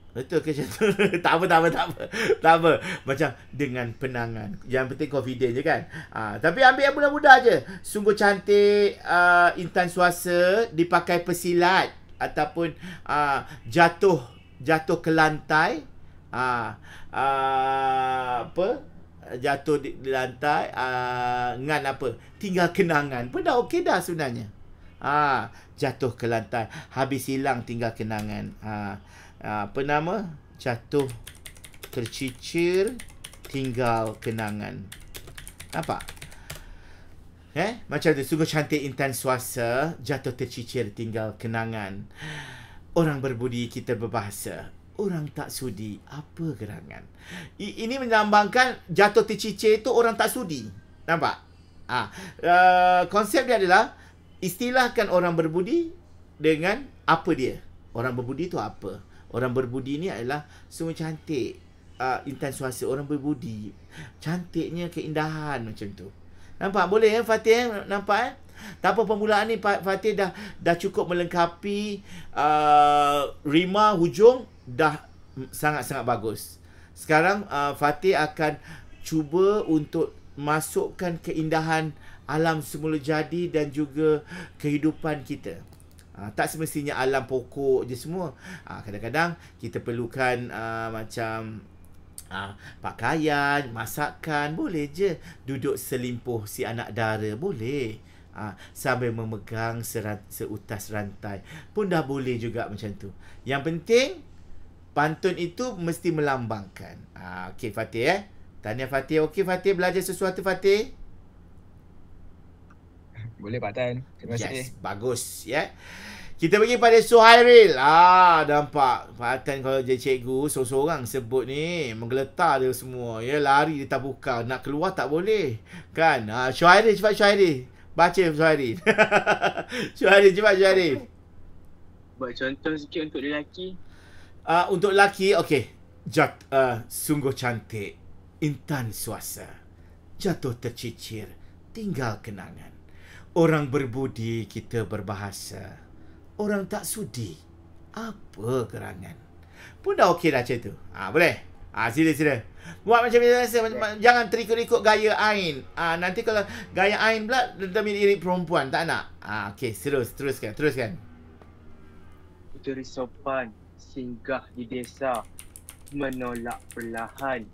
Betul ke macam tu? Tak apa. Macam dengan penangan. Yang penting confident je kan. Tapi ambil yang mudah-mudah je. Sungguh cantik Intan Swasa dipakai pesilat ataupun jatuh ke lantai. Jatuh di lantai ngan apa? Tinggal kenangan. Pun dah okey dah sebenarnya. Jatuh ke lantai, habis hilang tinggal kenangan. Apa nama? Jatuh tercicir tinggal kenangan. Nampak? Macam tu. Sungguh cantik Intan Swasa, jatuh tercicir tinggal kenangan. Orang berbudi kita berbahasa, orang tak sudi apa gerangan. Ini melambangkan jatuh tercicir itu orang tak sudi. Nampak? Konsep dia adalah istilahkan orang berbudi dengan apa dia. Orang berbudi itu apa? Orang berbudi ni adalah sungguh cantik Intan Swasa, orang berbudi. Cantiknya keindahan macam tu. Nampak? Boleh Fatih? Nampak Tak apa, permulaan ni Fatih dah cukup melengkapi rima hujung dah sangat-sangat bagus. Sekarang Fatih akan cuba untuk masukkan keindahan alam semula jadi dan juga kehidupan kita. Tak semestinya alam pokok je semua. Kadang-kadang kita perlukan macam pakaian, masakan, boleh je. Duduk selimpuh si anak dara, boleh. Sambil memegang seutas rantai pun dah boleh juga macam tu. Yang penting pantun itu mesti melambangkan. Okey Fatih Tanya Fatih. Okey Fatih, belajar sesuatu Fatih? Boleh Pak Tan. Terima kasih. Yes, bagus Kita pergi pada Suhairil. Nampak Pak Tan kalau jadi cikgu seorang-seorang sebut ni menggeletar dia semua. Lari dia tak buka, nak keluar tak boleh. Kan? Suhairil, cepat Suhairil. Baca Suhairil. Suhairil, cepat Suhairil. Buat contoh sikit untuk lelaki. Untuk lelaki, okey. Sungguh cantik Intan Swasa, jatuh tercicir tinggal kenangan. Orang berbudi kita berbahasa, orang tak sudi apa gerangan. Pun dah okey dah macam tu. Boleh? Sila. Buat macam biasa. Jangan terikut-ikut gaya Ain. Nanti kalau gaya Ain pula irit perempuan, tak nak. Okey, teruskan. Puteri sopan singgah di desa, menolak perlahan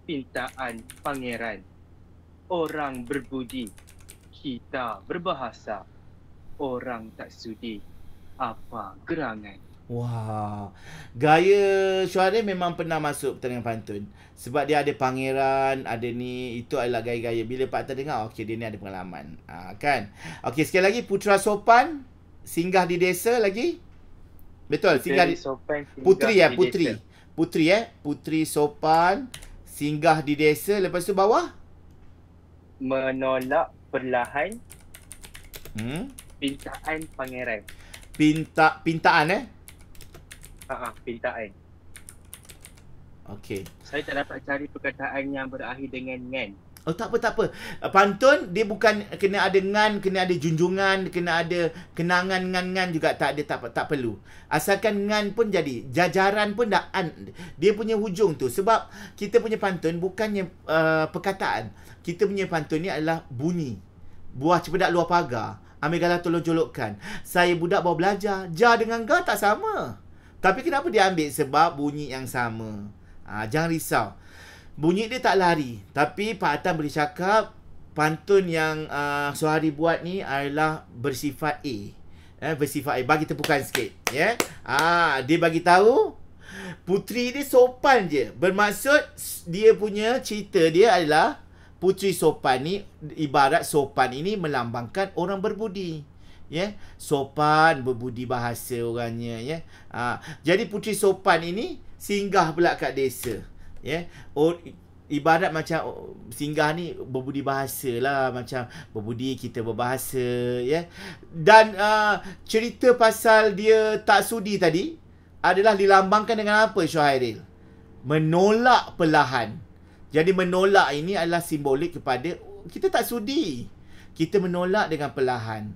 pintaan pangeran. Orang berbudi kita berbahasa, orang tak sudi apa gerangan. Wah, gaya Syuhari memang pernah masuk pertandingan pantun. Sebab dia ada pangeran, ada ni, itu adalah gaya-gaya. Bila Pak Tan dengar, okey dia ni ada pengalaman. Kan? Okey, sekali lagi, Putra Sopan, singgah di desa lagi. Betul, singgah di... Sopan, Putri di Putri. Desa. Putri Sopan, singgah di desa. Lepas tu bawah? Menolak perlahan pintaan pangeran. Pintaan pintaan. Okey. Saya tak dapat cari perkataan yang berakhir dengan ngan. Oh, tak apa. Pantun dia bukan kena ada ngan, kena ada junjungan, kena ada kenangan ngan juga tak perlu. Asalkan ngan pun jadi. Jajaran pun dah dia punya hujung tu. Sebab kita punya pantun bukannya perkataan. Kita punya pantun ni adalah bunyi. Buah cepedak luar pagar, ambil galah tolong jolokkan. Saya budak bawa belajar. Ja dengan ga tak sama. Tapi kenapa dia ambil? Sebab bunyi yang sama. Jangan risau. Bunyi dia tak lari. Tapi Pak Atan boleh cakap pantun yang Suhari buat ni adalah bersifat A. bersifat air. Bagi tepukan sikit. Ya. Dia bagi tahu putri ni sopan je. Bermaksud dia punya cerita dia adalah putri sopan ni, ibarat sopan ini melambangkan orang berbudi. Ya, sopan, berbudi bahasa orangnya, ya. Jadi putri sopan ini singgah pula kat desa. Ya. Ibarat macam singgah ni berbudi bahasa lah, macam berbudi kita berbahasa, ya. Dan cerita pasal dia tak sudi tadi adalah dilambangkan dengan apa, Syuhairil? Menolak perlahan. Jadi menolak ini adalah simbolik kepada kita tak sudi. Kita menolak dengan perlahan.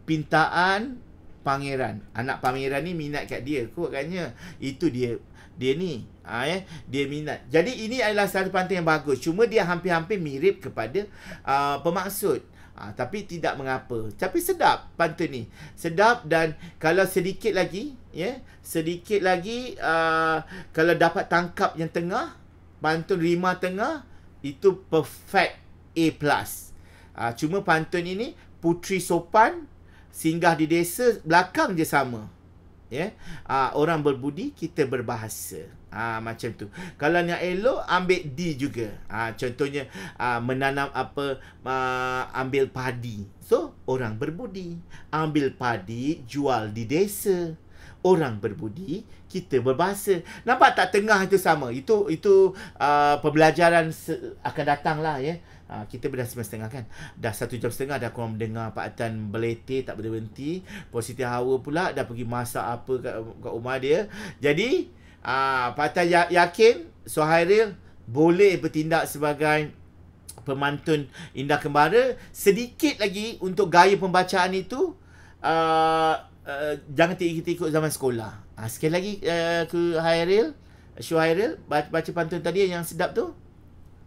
Pintaan pangeran. Anak pangeran ni minat kat dia. Katanya itu dia ni. Dia minat. Jadi ini adalah satu pantun yang bagus. Cuma dia hampir-hampir mirip kepada pemaksud. Tapi tidak mengapa. Tapi sedap pantun ni. Sedap, dan kalau sedikit lagi, ya, sedikit lagi kalau dapat tangkap yang tengah, pantun rima tengah, itu perfect A+. Cuma pantun ini putri sopan singgah di desa, belakang je sama. Ya. Orang berbudi, kita berbahasa. Macam tu. Kalau yang elok, ambil D juga. Contohnya menanam ambil padi. So, orang berbudi. Ambil padi, jual di desa. Orang berbudi, kita berbahasa. Nampak tak tengah itu sama? Itu pembelajaran akan datang lah, ya. Kita dah 9:30 kan. Dah 1.5 jam dah korang mendengar Pak Atan berletih tak berhenti. Positif Hawa pula dah pergi masak apa kat rumah dia. Jadi Pak Atan yakin Syuhairil boleh bertindak sebagai pemantun Indah Kembara. Sedikit lagi untuk gaya pembacaan itu, jangan ikut zaman sekolah. Sekali lagi ke Syuhairil, baca pantun tadi yang sedap tu,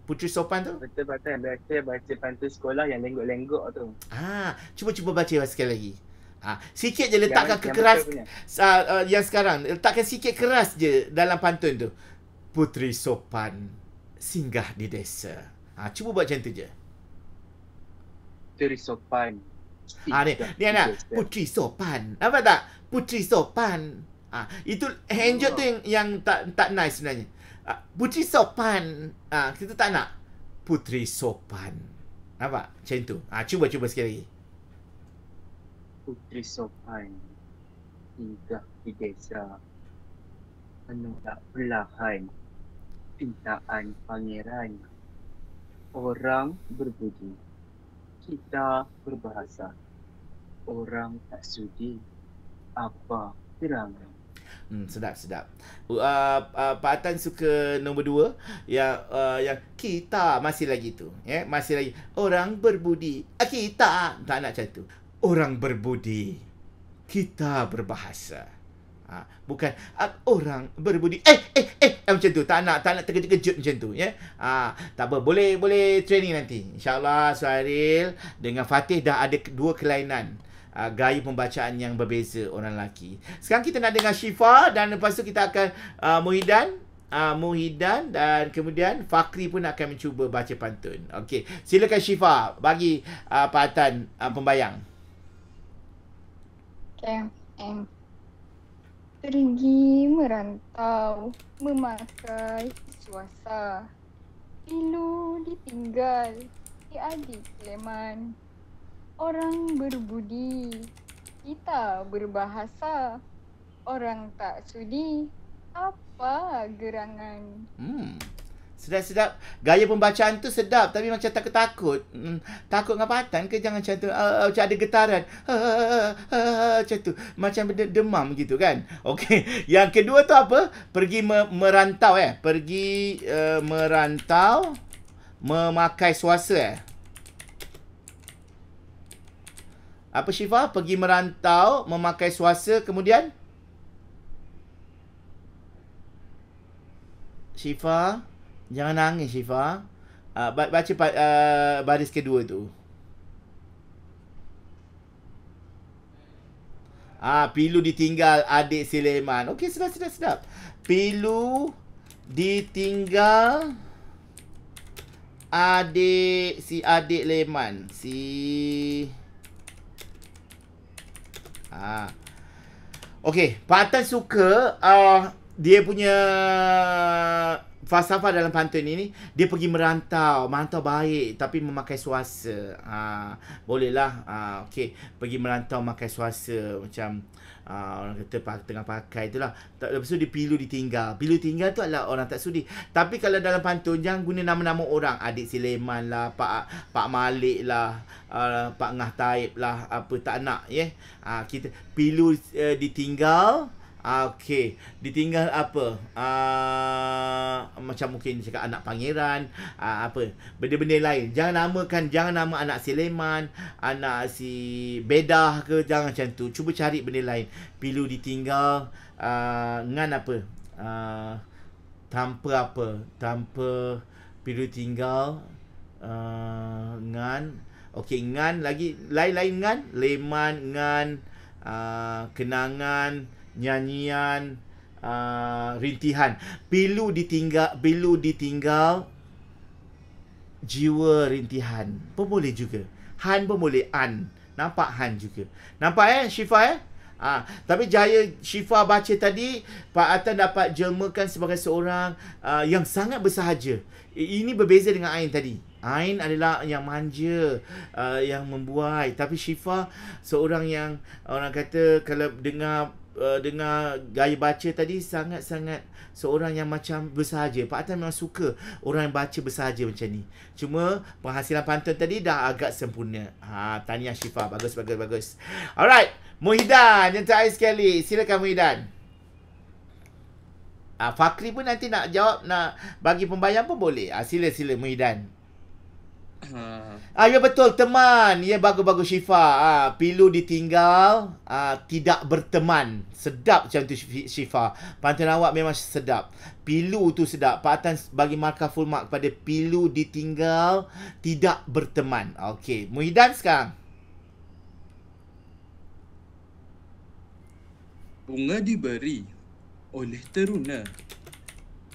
putri sopan tu. Betul Pak. Biasa baca pantun sekolah yang lenggok-lenggok tu. Cuba baca sekali lagi. Sikit je letakkan kekeras. Yang sekarang letakkan sikit keras je dalam pantun tu. Putri sopan singgah di desa. Cuba buat macam tu je. Putri sopan. Ni anak putri sopan. Nampak tak? Putri sopan. Itu hanjot tu yang tak nice sebenarnya. Putri sopan. Kita tak nak putri sopan. Nampak? Macam tu. Cuba sekali lagi. Putri sopan singgah di desa, menolak perlahan pintaan pangeran. Orang berbudi, kita berbahasa. Orang tak sudi, apa gerangan. Sedap. Pak Atan suka nombor 2 yang kita masih lagi tu, ya, masih lagi orang berbudi. Kita tak nak macam tu. Orang berbudi, kita berbahasa. Bukan orang berbudi. Macam tu. Tak nak terkejut-kejut macam tu, ya. Tak apa, boleh training nanti. InsyaAllah Syuhairil dengan Fatih dah ada 2 kelainan. Gaya pembacaan yang berbeza orang lelaki. Sekarang kita nak dengar Syifa, dan lepas tu kita akan Muhidan dan kemudian Fakri pun akan mencuba baca pantun. Okey, silakan Syifa bagi Pak Atan pembayang. Pergi merantau, memakai suasa. Pilu ditinggal, di adik Sleman. Orang berbudi, kita berbahasa. Orang tak sudi, apa gerangan. Sedap. Gaya pembacaan tu sedap, tapi macam takut-takut. Takut dengan Pak Atan ke? Jangan macam tu. Macam ada getaran. Macam tu. Macam demam gitu kan. Okey. Yang kedua tu apa? Pergi merantau, Pergi merantau, memakai suasa, Apa Syifa? Pergi merantau, memakai suasa, kemudian? Syifa? Jangan nangis Syifa. Baca baris kedua tu. Pilu ditinggal adik Sleman. Okey, sedap. Pilu ditinggal adik Leman. Okey, Pak Atan suka dia punya falsafah dalam pantun ini, dia pergi merantau baik tapi memakai suasa. Bolehlah. Okey, pergi merantau memakai suasa macam orang kata tengah pakai itulah. Lepas tu dia pilu ditinggal. Pilu tinggal tu adalah orang tak sudi. Tapi kalau dalam pantun jangan guna nama-nama orang. Adik Sileman lah, Pak Malik lah, Pak Ngah Taib lah, apa tak nak kita pilu ditinggal. Okey, ditinggal apa? Macam mungkin cakap anak pangeran, apa? Benda-benda lain. Jangan nama anak Sileman, anak si Bedah ke, jangan macam tu. Cuba cari benda lain. Pilu ditinggal ngan apa? Tanpa pilu tinggal ngan. Okey, ngan lagi lain ngan, leman ngan, kenangan, nyanyian, rintihan. Pilu ditinggal jiwa rintihan pun boleh juga. Han pun boleh. Nampak Han juga. Nampak Syifa tapi jaya Syifa baca tadi, Pak Atan dapat jelmakan sebagai seorang yang sangat bersahaja. Ini berbeza dengan Ain tadi. Ain adalah yang manja, yang membuai. Tapi Syifa seorang yang orang kata kalau dengar gaya baca tadi sangat-sangat seorang yang macam bersahaja. Pak Atan memang suka orang yang baca bersahaja macam ni. Cuma penghasilan pantun tadi dah agak sempurna. Tahniah Syifa. Bagus. Alright, Muhyiddin yang terakhir sekali. Silakan Muhyiddin. Fakri pun nanti nak jawab, nak bagi pembayaran pun boleh. Sila Muhyiddin. Ya betul, teman. Ya, bagus Syifa. Pilu ditinggal, tidak berteman. Sedap macam tu Syifa. Pantun awak memang sedap. Pilu tu sedap. Pak Atan bagi markah full mark pada pilu ditinggal, tidak berteman. Okey, Muhyiddin sekarang. Bunga diberi oleh teruna,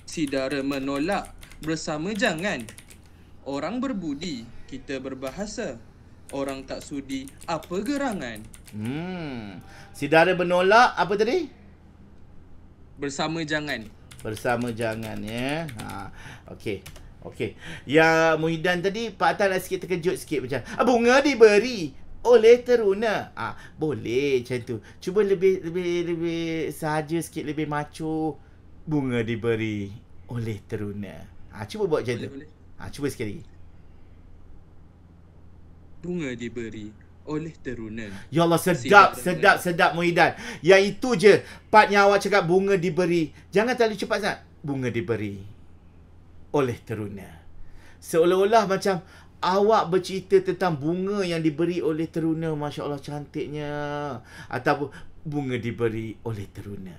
sidara menolak bersama jangan. Orang berbudi, kita berbahasa. Orang tak sudi, apa gerangan? Sidara menolak, apa tadi? Bersama jangan. Bersama jangan, Okey. Ya, Muhyiddin tadi, Pak Atan dah sikit terkejut sikit macam, bunga diberi oleh teruna. Boleh macam tu. Cuba lebih sahaja sikit, lebih macho. Bunga diberi oleh teruna. Cuba buat macam tu. Cuba sekali lagi. Bunga diberi oleh teruna. Ya Allah, sedap Muhyiddin. Yang itu je partnya awak cakap bunga diberi. Jangan terlalu cepat sangat. Bunga diberi oleh teruna. Seolah-olah macam awak bercerita tentang bunga yang diberi oleh teruna. Masya Allah, cantiknya. Ataupun bunga diberi oleh teruna.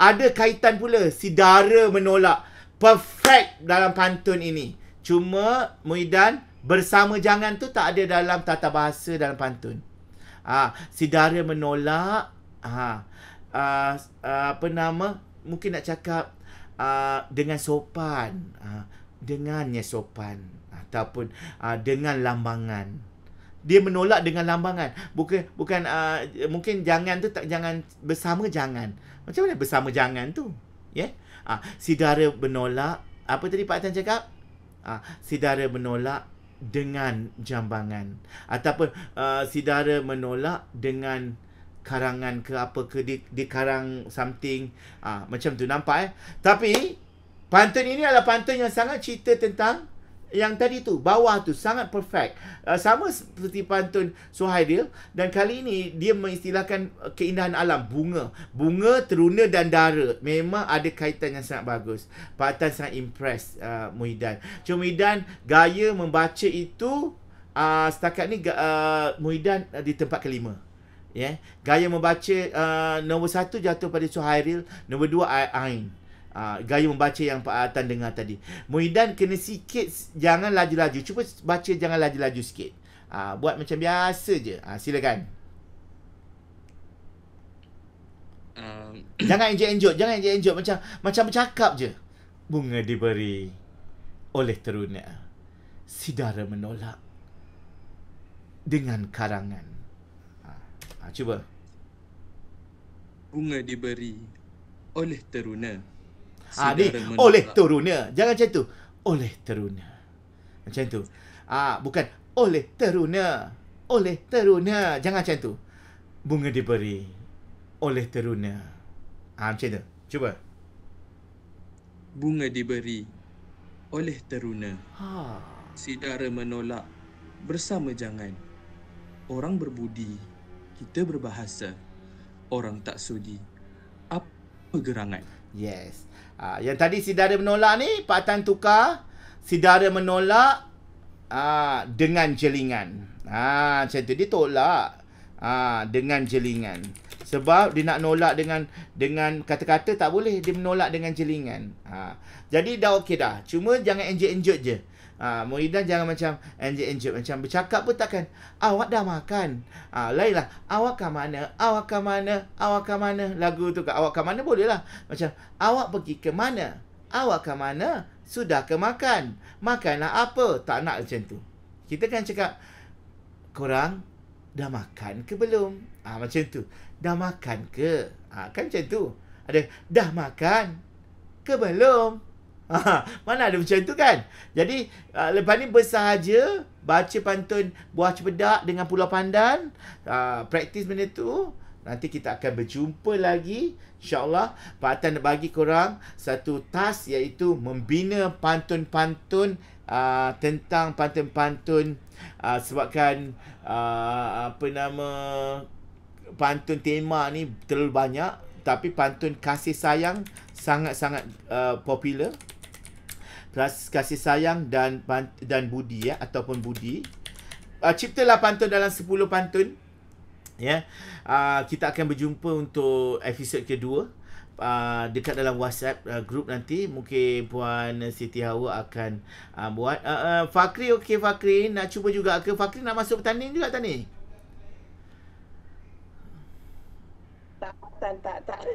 Ada kaitan pula sidara menolak. Perfect dalam pantun ini. Cuma Muhyiddin, bersama jangan tu tak ada dalam tata bahasa dalam pantun. Sidara menolak, mungkin nak cakap dengan sopan, dengannya sopan, ataupun dengan lambangan. Dia menolak dengan lambangan. Bukan mungkin jangan tu tak, jangan bersama jangan. Macam mana bersama jangan tu? Sidara menolak, apa tadi Pak Atan cakap? Sidara menolak dengan jambangan, ataupun sidara menolak dengan karangan ke apa ke, di karang something, macam tu, nampak Tapi pantun ini adalah pantun yang sangat cerita tentang yang tadi tu, bawah tu, sangat perfect. Sama seperti pantun Suhairil, dan kali ini dia mengistilahkan keindahan alam, bunga, teruna dan dara. Memang ada kaitan yang sangat bagus. Pak Atan sangat impress Muhyiddin. Cuma Muhyiddin gaya membaca itu setakat ni Muhyiddin di tempat kelima. Gaya membaca nombor 1 jatuh pada Suhairil, nombor 2 Ain. Gaya membaca yang Pak Atan dengar tadi. Muhyiddin kena sikit, jangan laju-laju. Cuba baca jangan laju-laju sikit. Buat macam biasa je. Silakan. Jangan enjek-enjek. Macam bercakap je. Bunga diberi oleh teruna, sidara menolak dengan karangan. Cuba. Bunga diberi oleh teruna. Ni oleh teruna. Jangan macam tu. Oleh teruna. Macam tu. Bukan oleh teruna. Oleh teruna. Jangan macam tu. Bunga diberi oleh teruna. Macam tu. Cuba. Bunga diberi oleh teruna. Si dara menolak bersama jangan. Orang berbudi, kita berbahasa. Orang tak sudi, apa gerangan? Yes. Yang tadi si dara menolak ni, Pak Tan tukar. Si dara menolak dengan jelingan. Macam tu. Dia tolak dengan jelingan. Sebab dia nak nolak dengan kata-kata tak boleh. Dia menolak dengan jelingan. Jadi dah okey dah. Cuma jangan enjek-enjek je. Muhyiddin jangan macam enjek-enjek. Macam bercakap pun takkan. Awak dah makan. Lainlah. Awak ke mana? Awak ke mana? Awak ke mana? Lagu tu kat awak ke mana boleh lah. Macam awak pergi ke mana? Awak ke mana? Sudah ke makan? Makanlah apa? Tak nak macam tu. Kita kan cakap, korang dah makan ke belum? Macam tu. Dah makan ke? Kan macam tu. Ada dah makan ke belum? Mana ada macam tu kan? Jadi lepas ni bersahaja baca pantun Buah Cempedak dengan Pulau Pandan. Praktis benda tu. Nanti kita akan berjumpa lagi. InsyaAllah Pak Tan nak bagi korang satu task, iaitu membina pantun-pantun tentang pantun-pantun sebabkan pantun tema ni terlalu banyak. Tapi pantun kasih sayang sangat-sangat popular. Kasih sayang dan budi ataupun budi. Ciptalah pantun dalam 10 pantun. Kita akan berjumpa untuk episod kedua. Dekat dalam WhatsApp group nanti. Mungkin Puan Siti Hawa akan buat. Fakri okey, Fakri nak cuba juga ke? Fakri nak masuk bertanding juga tak ni? Tak.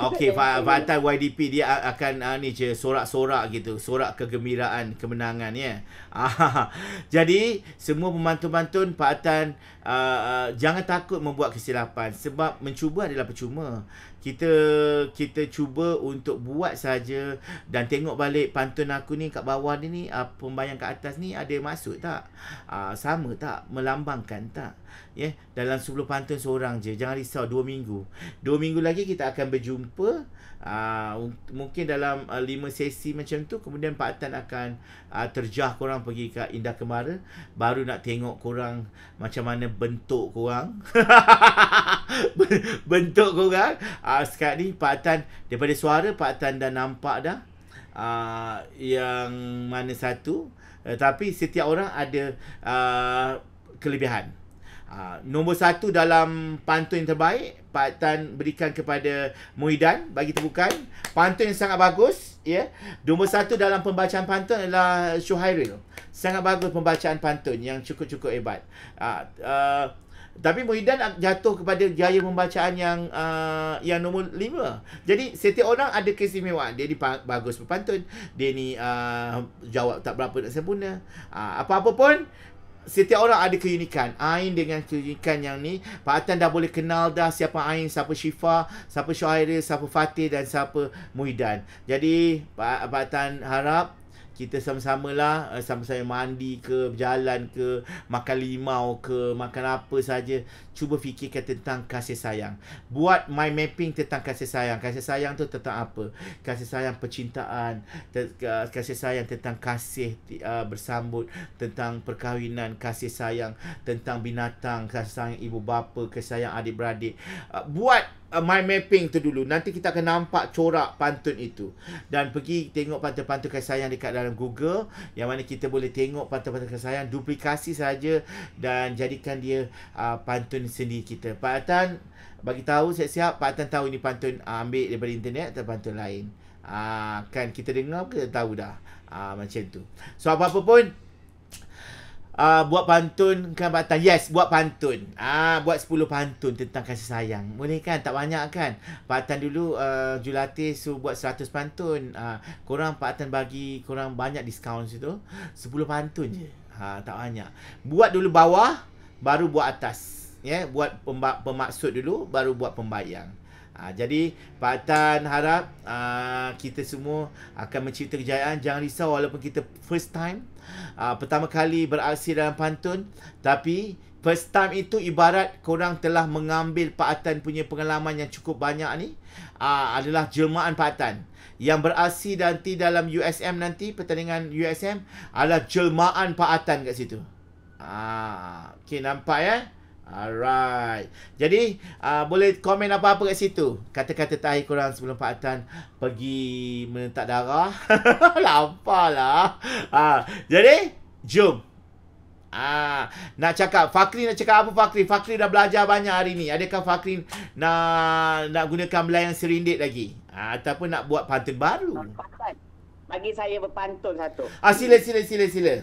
Okey, Fatan YDP dia akan ni je, sorak-sorak gitu, sorak kegembiraan kemenangan ya. Jadi semua pemantun-pantun Pak Tan jangan takut membuat kesilapan, sebab mencuba adalah percuma. Kita cuba untuk buat saja dan tengok balik pantun aku ni kat bawah ni pembayang kat atas ni ada maksud tak? Sama tak? Melambangkan tak? Dalam 10 pantun seorang je. Jangan risau, 2 minggu. 2 minggu lagi kita akan berjumpa. Mungkin dalam 5 sesi macam tu. Kemudian Pak Tan akan terjah korang pergi ke Indah Kembara. Baru nak tengok korang macam mana bentuk korang. Bentuk korang. Sekarang ni Pak Tan, daripada suara Pak Tan dah nampak dah yang mana satu. Tapi setiap orang ada kelebihan. Nombor 1 dalam pantun yang terbaik Pak Tan berikan kepada Muhyiddin, bagi tepukan. Pantun yang sangat bagus ya. Nombor 1 dalam pembacaan pantun adalah Syuhairil. Sangat bagus pembacaan pantun yang cukup-cukup hebat. Tapi Muhyiddin jatuh kepada gaya pembacaan yang nombor 5. Jadi setiap orang ada keistimewaan. Dia ni bagus berpantun, dia ni jawab tak berapa nak sempurna. Apa-apa pun setiap orang ada keunikan. Ain dengan keunikan yang ni, Pak Tan dah boleh kenal dah siapa Ain, siapa Syifa, siapa Syuhairil, siapa Fatih dan siapa Muhyiddin. Jadi Pak Tan harap kita sama-samalah, sama-sama mandi ke, berjalan ke, makan limau ke, makan apa saja, cuba fikirkan tentang kasih sayang. Buat mind mapping tentang kasih sayang. Kasih sayang tu tentang apa? Kasih sayang percintaan, kasih sayang tentang kasih bersambut, tentang perkahwinan, kasih sayang tentang binatang, kasih sayang ibu bapa, kasih sayang adik-beradik. Buat mind mapping tu dulu. Nanti kita akan nampak corak pantun itu. Dan pergi tengok pantun-pantun kasih sayang dekat dalam Google, yang mana kita boleh tengok pantun-pantun kasih sayang, duplikasi saja dan jadikan dia pantun sendiri kita. Pak Tan bagi tahu siap-siap. Pak Tan tahu ini pantun ambil daripada internet atau pantun lain. Kan kita dengar kita tahu dah. Macam tu. So apa-apa pun buat pantun kan Pak Tan. Yes, buat pantun. Buat 10 pantun tentang kasih sayang. Boleh kan? Tak banyak kan? Pak Tan dulu jurulatih buat 100 pantun. Korang Pak Tan bagi korang banyak diskaun situ. 10 pantun je. Tak banyak. Buat dulu bawah, baru buat atas. Buat pemaksud dulu, baru buat pembayang. Jadi Pak Tan harap kita semua akan mencipta kejayaan. Jangan risau walaupun kita first time, pertama kali beraksi dalam pantun, tapi first time itu ibarat korang telah mengambil Pak Tan punya pengalaman yang cukup banyak ni, adalah jelmaan Pak Tan. Yang beraksi nanti dalam USM nanti, pertandingan USM adalah jelmaan Pak Tan kat situ. Okay, nampak ya? Alright. Jadi boleh komen apa-apa kat situ. Kata-kata terakhir korang sebelum Pak Tan pergi menentak darah. Lampaulah. Jadi jom. Nak cakap Fakri, nak cakap apa Fakri? Fakri dah belajar banyak hari ni. Adakah Fakri nak gunakan belayan serindit lagi? Ataupun nak buat pantun baru? Bagi saya berpantun satu. Sila.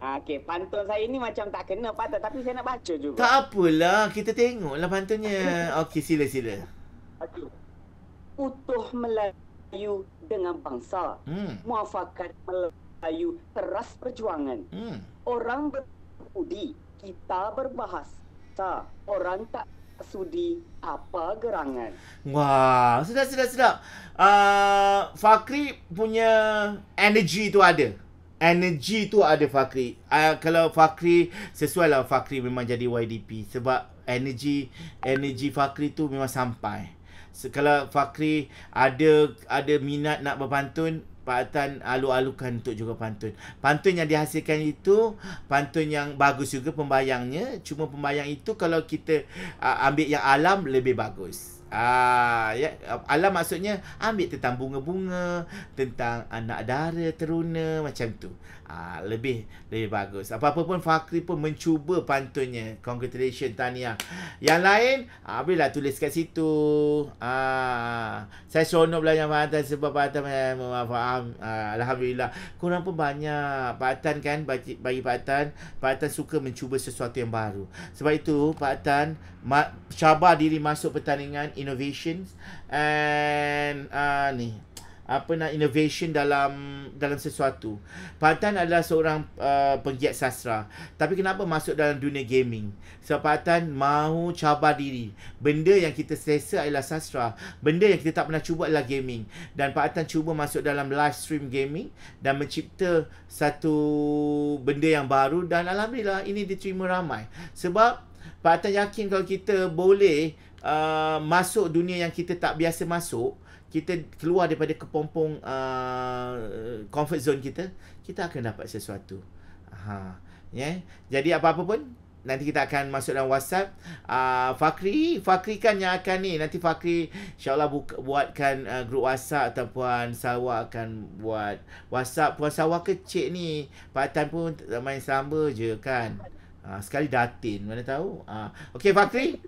Okey, pantun saya ni macam tak kena patut, tapi saya nak baca juga. Tak apalah, kita tengoklah pantunnya. Okey, sila. Okey. Utuh Melayu dengan bangsa. Muafakat Melayu teras perjuangan. Orang berbudi, kita berbahasa. Orang tak sudi, apa gerangan. Wah, sedap. Fakri punya energy tu ada. Energy tu ada Fakri. Kalau Fakri, sesuai lah Fakri memang jadi YDP. Sebab energy Fakri tu memang sampai. Kalau Fakri ada minat nak berpantun, Pak Tan alu-alukan untuk juga pantun. Pantun yang dihasilkan itu pantun yang bagus juga pembayangnya. Cuma pembayang itu kalau kita ambil yang alam lebih bagus. Ya, alam maksudnya ambil tentang bunga-bunga, tentang anak dara teruna macam tu. Lebih bagus. Apa-apa pun Fakri pun mencuba pantunnya. Congratulations, tahniah. Yang lain bolehlah tulis kat situ. Saya seronok belajar Pak Tan sebab Pak Tan faham. Alhamdulillah. Korang pun banyak. Pak Tan kan, bagi Pak Tan suka mencuba sesuatu yang baru. Sebab itu Pak Tan cabar diri masuk pertandingan innovations and innovation dalam sesuatu. Pak Tan adalah seorang penggiat sastra. Tapi kenapa masuk dalam dunia gaming? Sebab Pak Tan mahu cabar diri. Benda yang kita selesa adalah sastra. Benda yang kita tak pernah cuba adalah gaming. Dan Pak Tan cuba masuk dalam live stream gaming dan mencipta satu benda yang baru, dan alhamdulillah ini diterima ramai. Sebab Pak Tan yakin kalau kita boleh masuk dunia yang kita tak biasa masuk, kita keluar daripada kepompong comfort zone kita akan dapat sesuatu. Jadi apa-apa pun nanti kita akan masuk dalam WhatsApp. Fakri kan yang akan ni. Nanti Fakri insyaAllah buatkan grup WhatsApp, atau Puan Sawa akan buat WhatsApp. Puan Sawa kecil ni, Pak Tan pun main sama je kan. Sekali datin, mana tahu. Okey Fakri.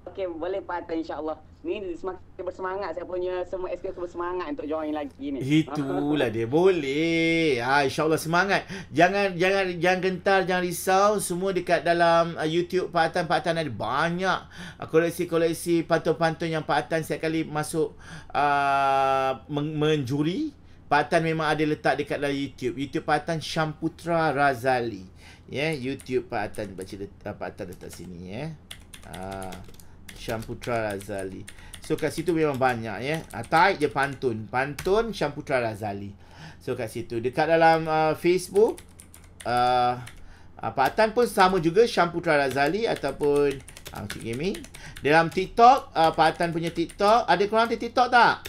Okey, boleh Pak Tan, insyaAllah. Ni semakin bersemangat, saya punya semua SK bersemangat untuk join lagi ni. Itulah dia. Boleh. InsyaAllah semangat. Jangan gentar, jangan risau. Semua dekat dalam YouTube Pak Tan. Pak Tan ada banyak koleksi-koleksi pantun-pantun yang Pak Tan setiap kali masuk menjuri. Pak Tan memang ada letak dekat dalam YouTube. YouTube Pak Tan Syamputra Razali. YouTube Pak Tan. Pak Tan letak sini Syamputra Razali. So kat situ memang banyak type je pantun Syamputra Razali. So kat situ. Dekat dalam Facebook Pak Tan pun sama juga, Syamputra Razali ataupun Cik Gaming. Dalam TikTok, Pak Tan punya TikTok. Ada korang ada TikTok tak?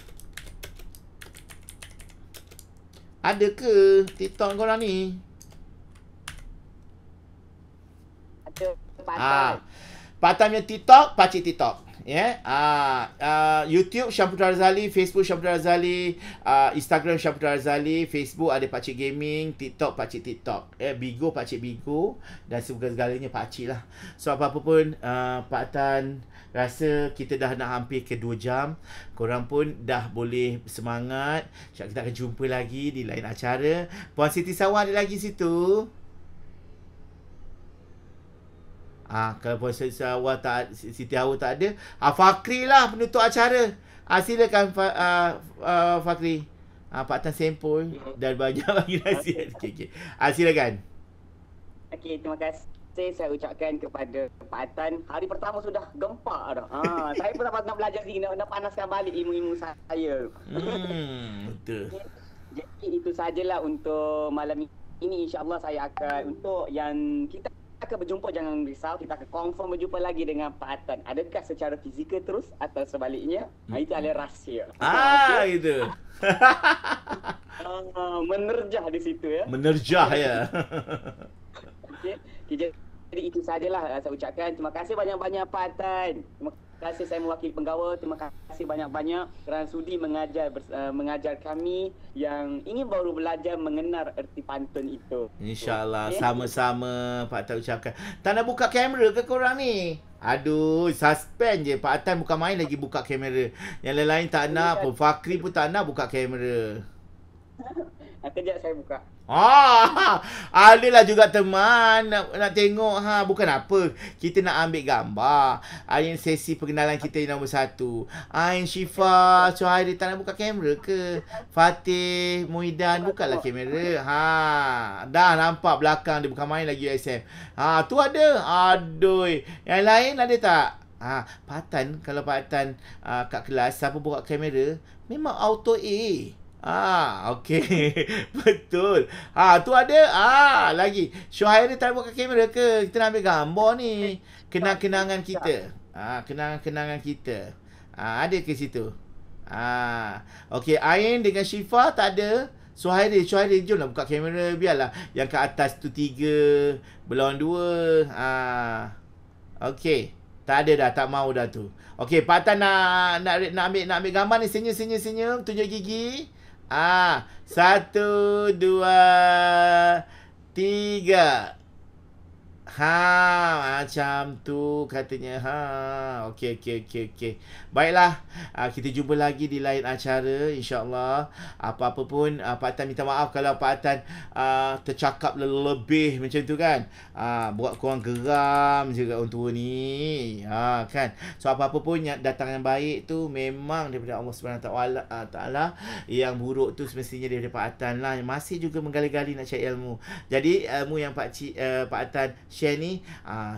Ada ke TikTok korang ni? Ada Pak Tan. Pak Tan punya TikTok, Pakcik TikTok. YouTube Syamputra Razali, Facebook Syamputra Razali, Instagram Syamputra Razali, Facebook ada Pakcik Gaming, TikTok Pakcik TikTok, Bigo Pakcik Bigo, dan segala-galanya Pakcik lah. So apa-apa pun Pak Tan rasa kita dah nak hampir ke 2 jam. Korang pun dah boleh semangat. Kita akan jumpa lagi di lain acara. Puan Siti Sawa ada lagi situ. Kalau Puan Siti Hawa tak ada, Fakri lah penutup acara. Silakan Fakri. Pak Tan sempoi dan banyak lagi nasihat. Silakan. Okey, terima kasih. saya ucapkan kepada Pak Atan. Hari pertama sudah gempak dah. Saya pun nak belajar sini, nak panaskan balik ilmu-ilmu saya. Betul. Jadi itu sajalah untuk malam ini. InsyaAllah saya akan, untuk yang kita akan berjumpa, jangan risau, kita akan confirm berjumpa lagi dengan Pak Atan. Adakah secara fizikal terus atau sebaliknya? Itu adalah rahsia. Itu. Menerjah di situ ya. Menerjah ya. Okay. Jadi itu sajalah saya ucapkan. Terima kasih banyak-banyak Pak Atan. Terima kasih saya mewakili penggawa. Terima kasih banyak-banyak kerana sudi mengajar kami yang ingin baru belajar mengenal erti pantun itu. InsyaAllah. Sama-sama Pak Atan ucapkan. Tak nak buka kamera ke korang ni? Aduh, suspend je. Pak Atan bukan main lagi buka kamera. Yang lain-lain tak nak pun. Fakri pun tak nak buka kamera. Kejap saya buka. Adalah juga teman nak tengok bukan apa. Kita nak ambil gambar. Yang sesi perkenalan kita yang nombor 1. Ain Syifa, Suhairi tak nak buka kamera ke? Fatih, Muhyiddin bukalah kamera. Dah nampak belakang dia bukan main lagi USM. Tu ada. Aduh. Yang lain ada tak? Pak Atan, kalau Pak Atan kat kelas siapa buka kamera memang auto A. Okey. Betul. Tu ada. Lagi. Syuhairi tak buka kamera ke? Kita nak ambil gambar ni. Kenang-kenangan kita. Kenangan-kenangan kita. Ada ke situ? Okey. Ain dengan Syifa tak ada. Syuhairi, jomlah buka kamera. Biarlah yang kat atas tu 3, berlawan 2. Okey. Tak ada dah, tak mau dah tu. Okey, Pak Atan nak ambil gambar ni. Senyum, tunjuk gigi. 1, 2, 3. Macam tu katanya. Okey. Baiklah, kita jumpa lagi di lain acara insya-Allah. Apa-apa pun Pak Atan minta maaf kalau Pak Atan tercakap lebih macam tu kan. Buat korang geram je kat orang tua ni. Kan. So apa-apa pun yang datang yang baik tu memang daripada Allah Subhanahu taala. Yang buruk tu semestinya daripada Pak Atan lah, yang masih juga menggali-gali nak cari ilmu. Jadi ilmu yang Pak Atan share ni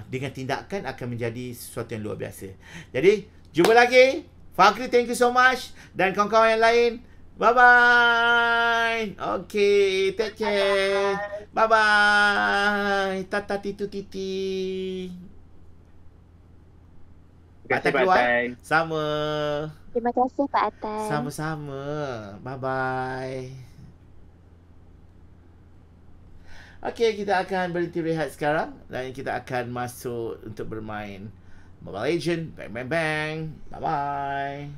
dengan tindakan akan menjadi sesuatu yang luar biasa. Jadi jumpa lagi. Fakri, thank you so much. Dan kawan-kawan yang lain, bye-bye. Okay, take care. Bye-bye. Tata titu titi. Terima kasih Pak Atan. Sama. Terima kasih Pak Atan. Sama-sama. Bye-bye. Okey, kita akan berhenti rehat sekarang dan kita akan masuk untuk bermain Mobile Legends. Bang. Bye-bye.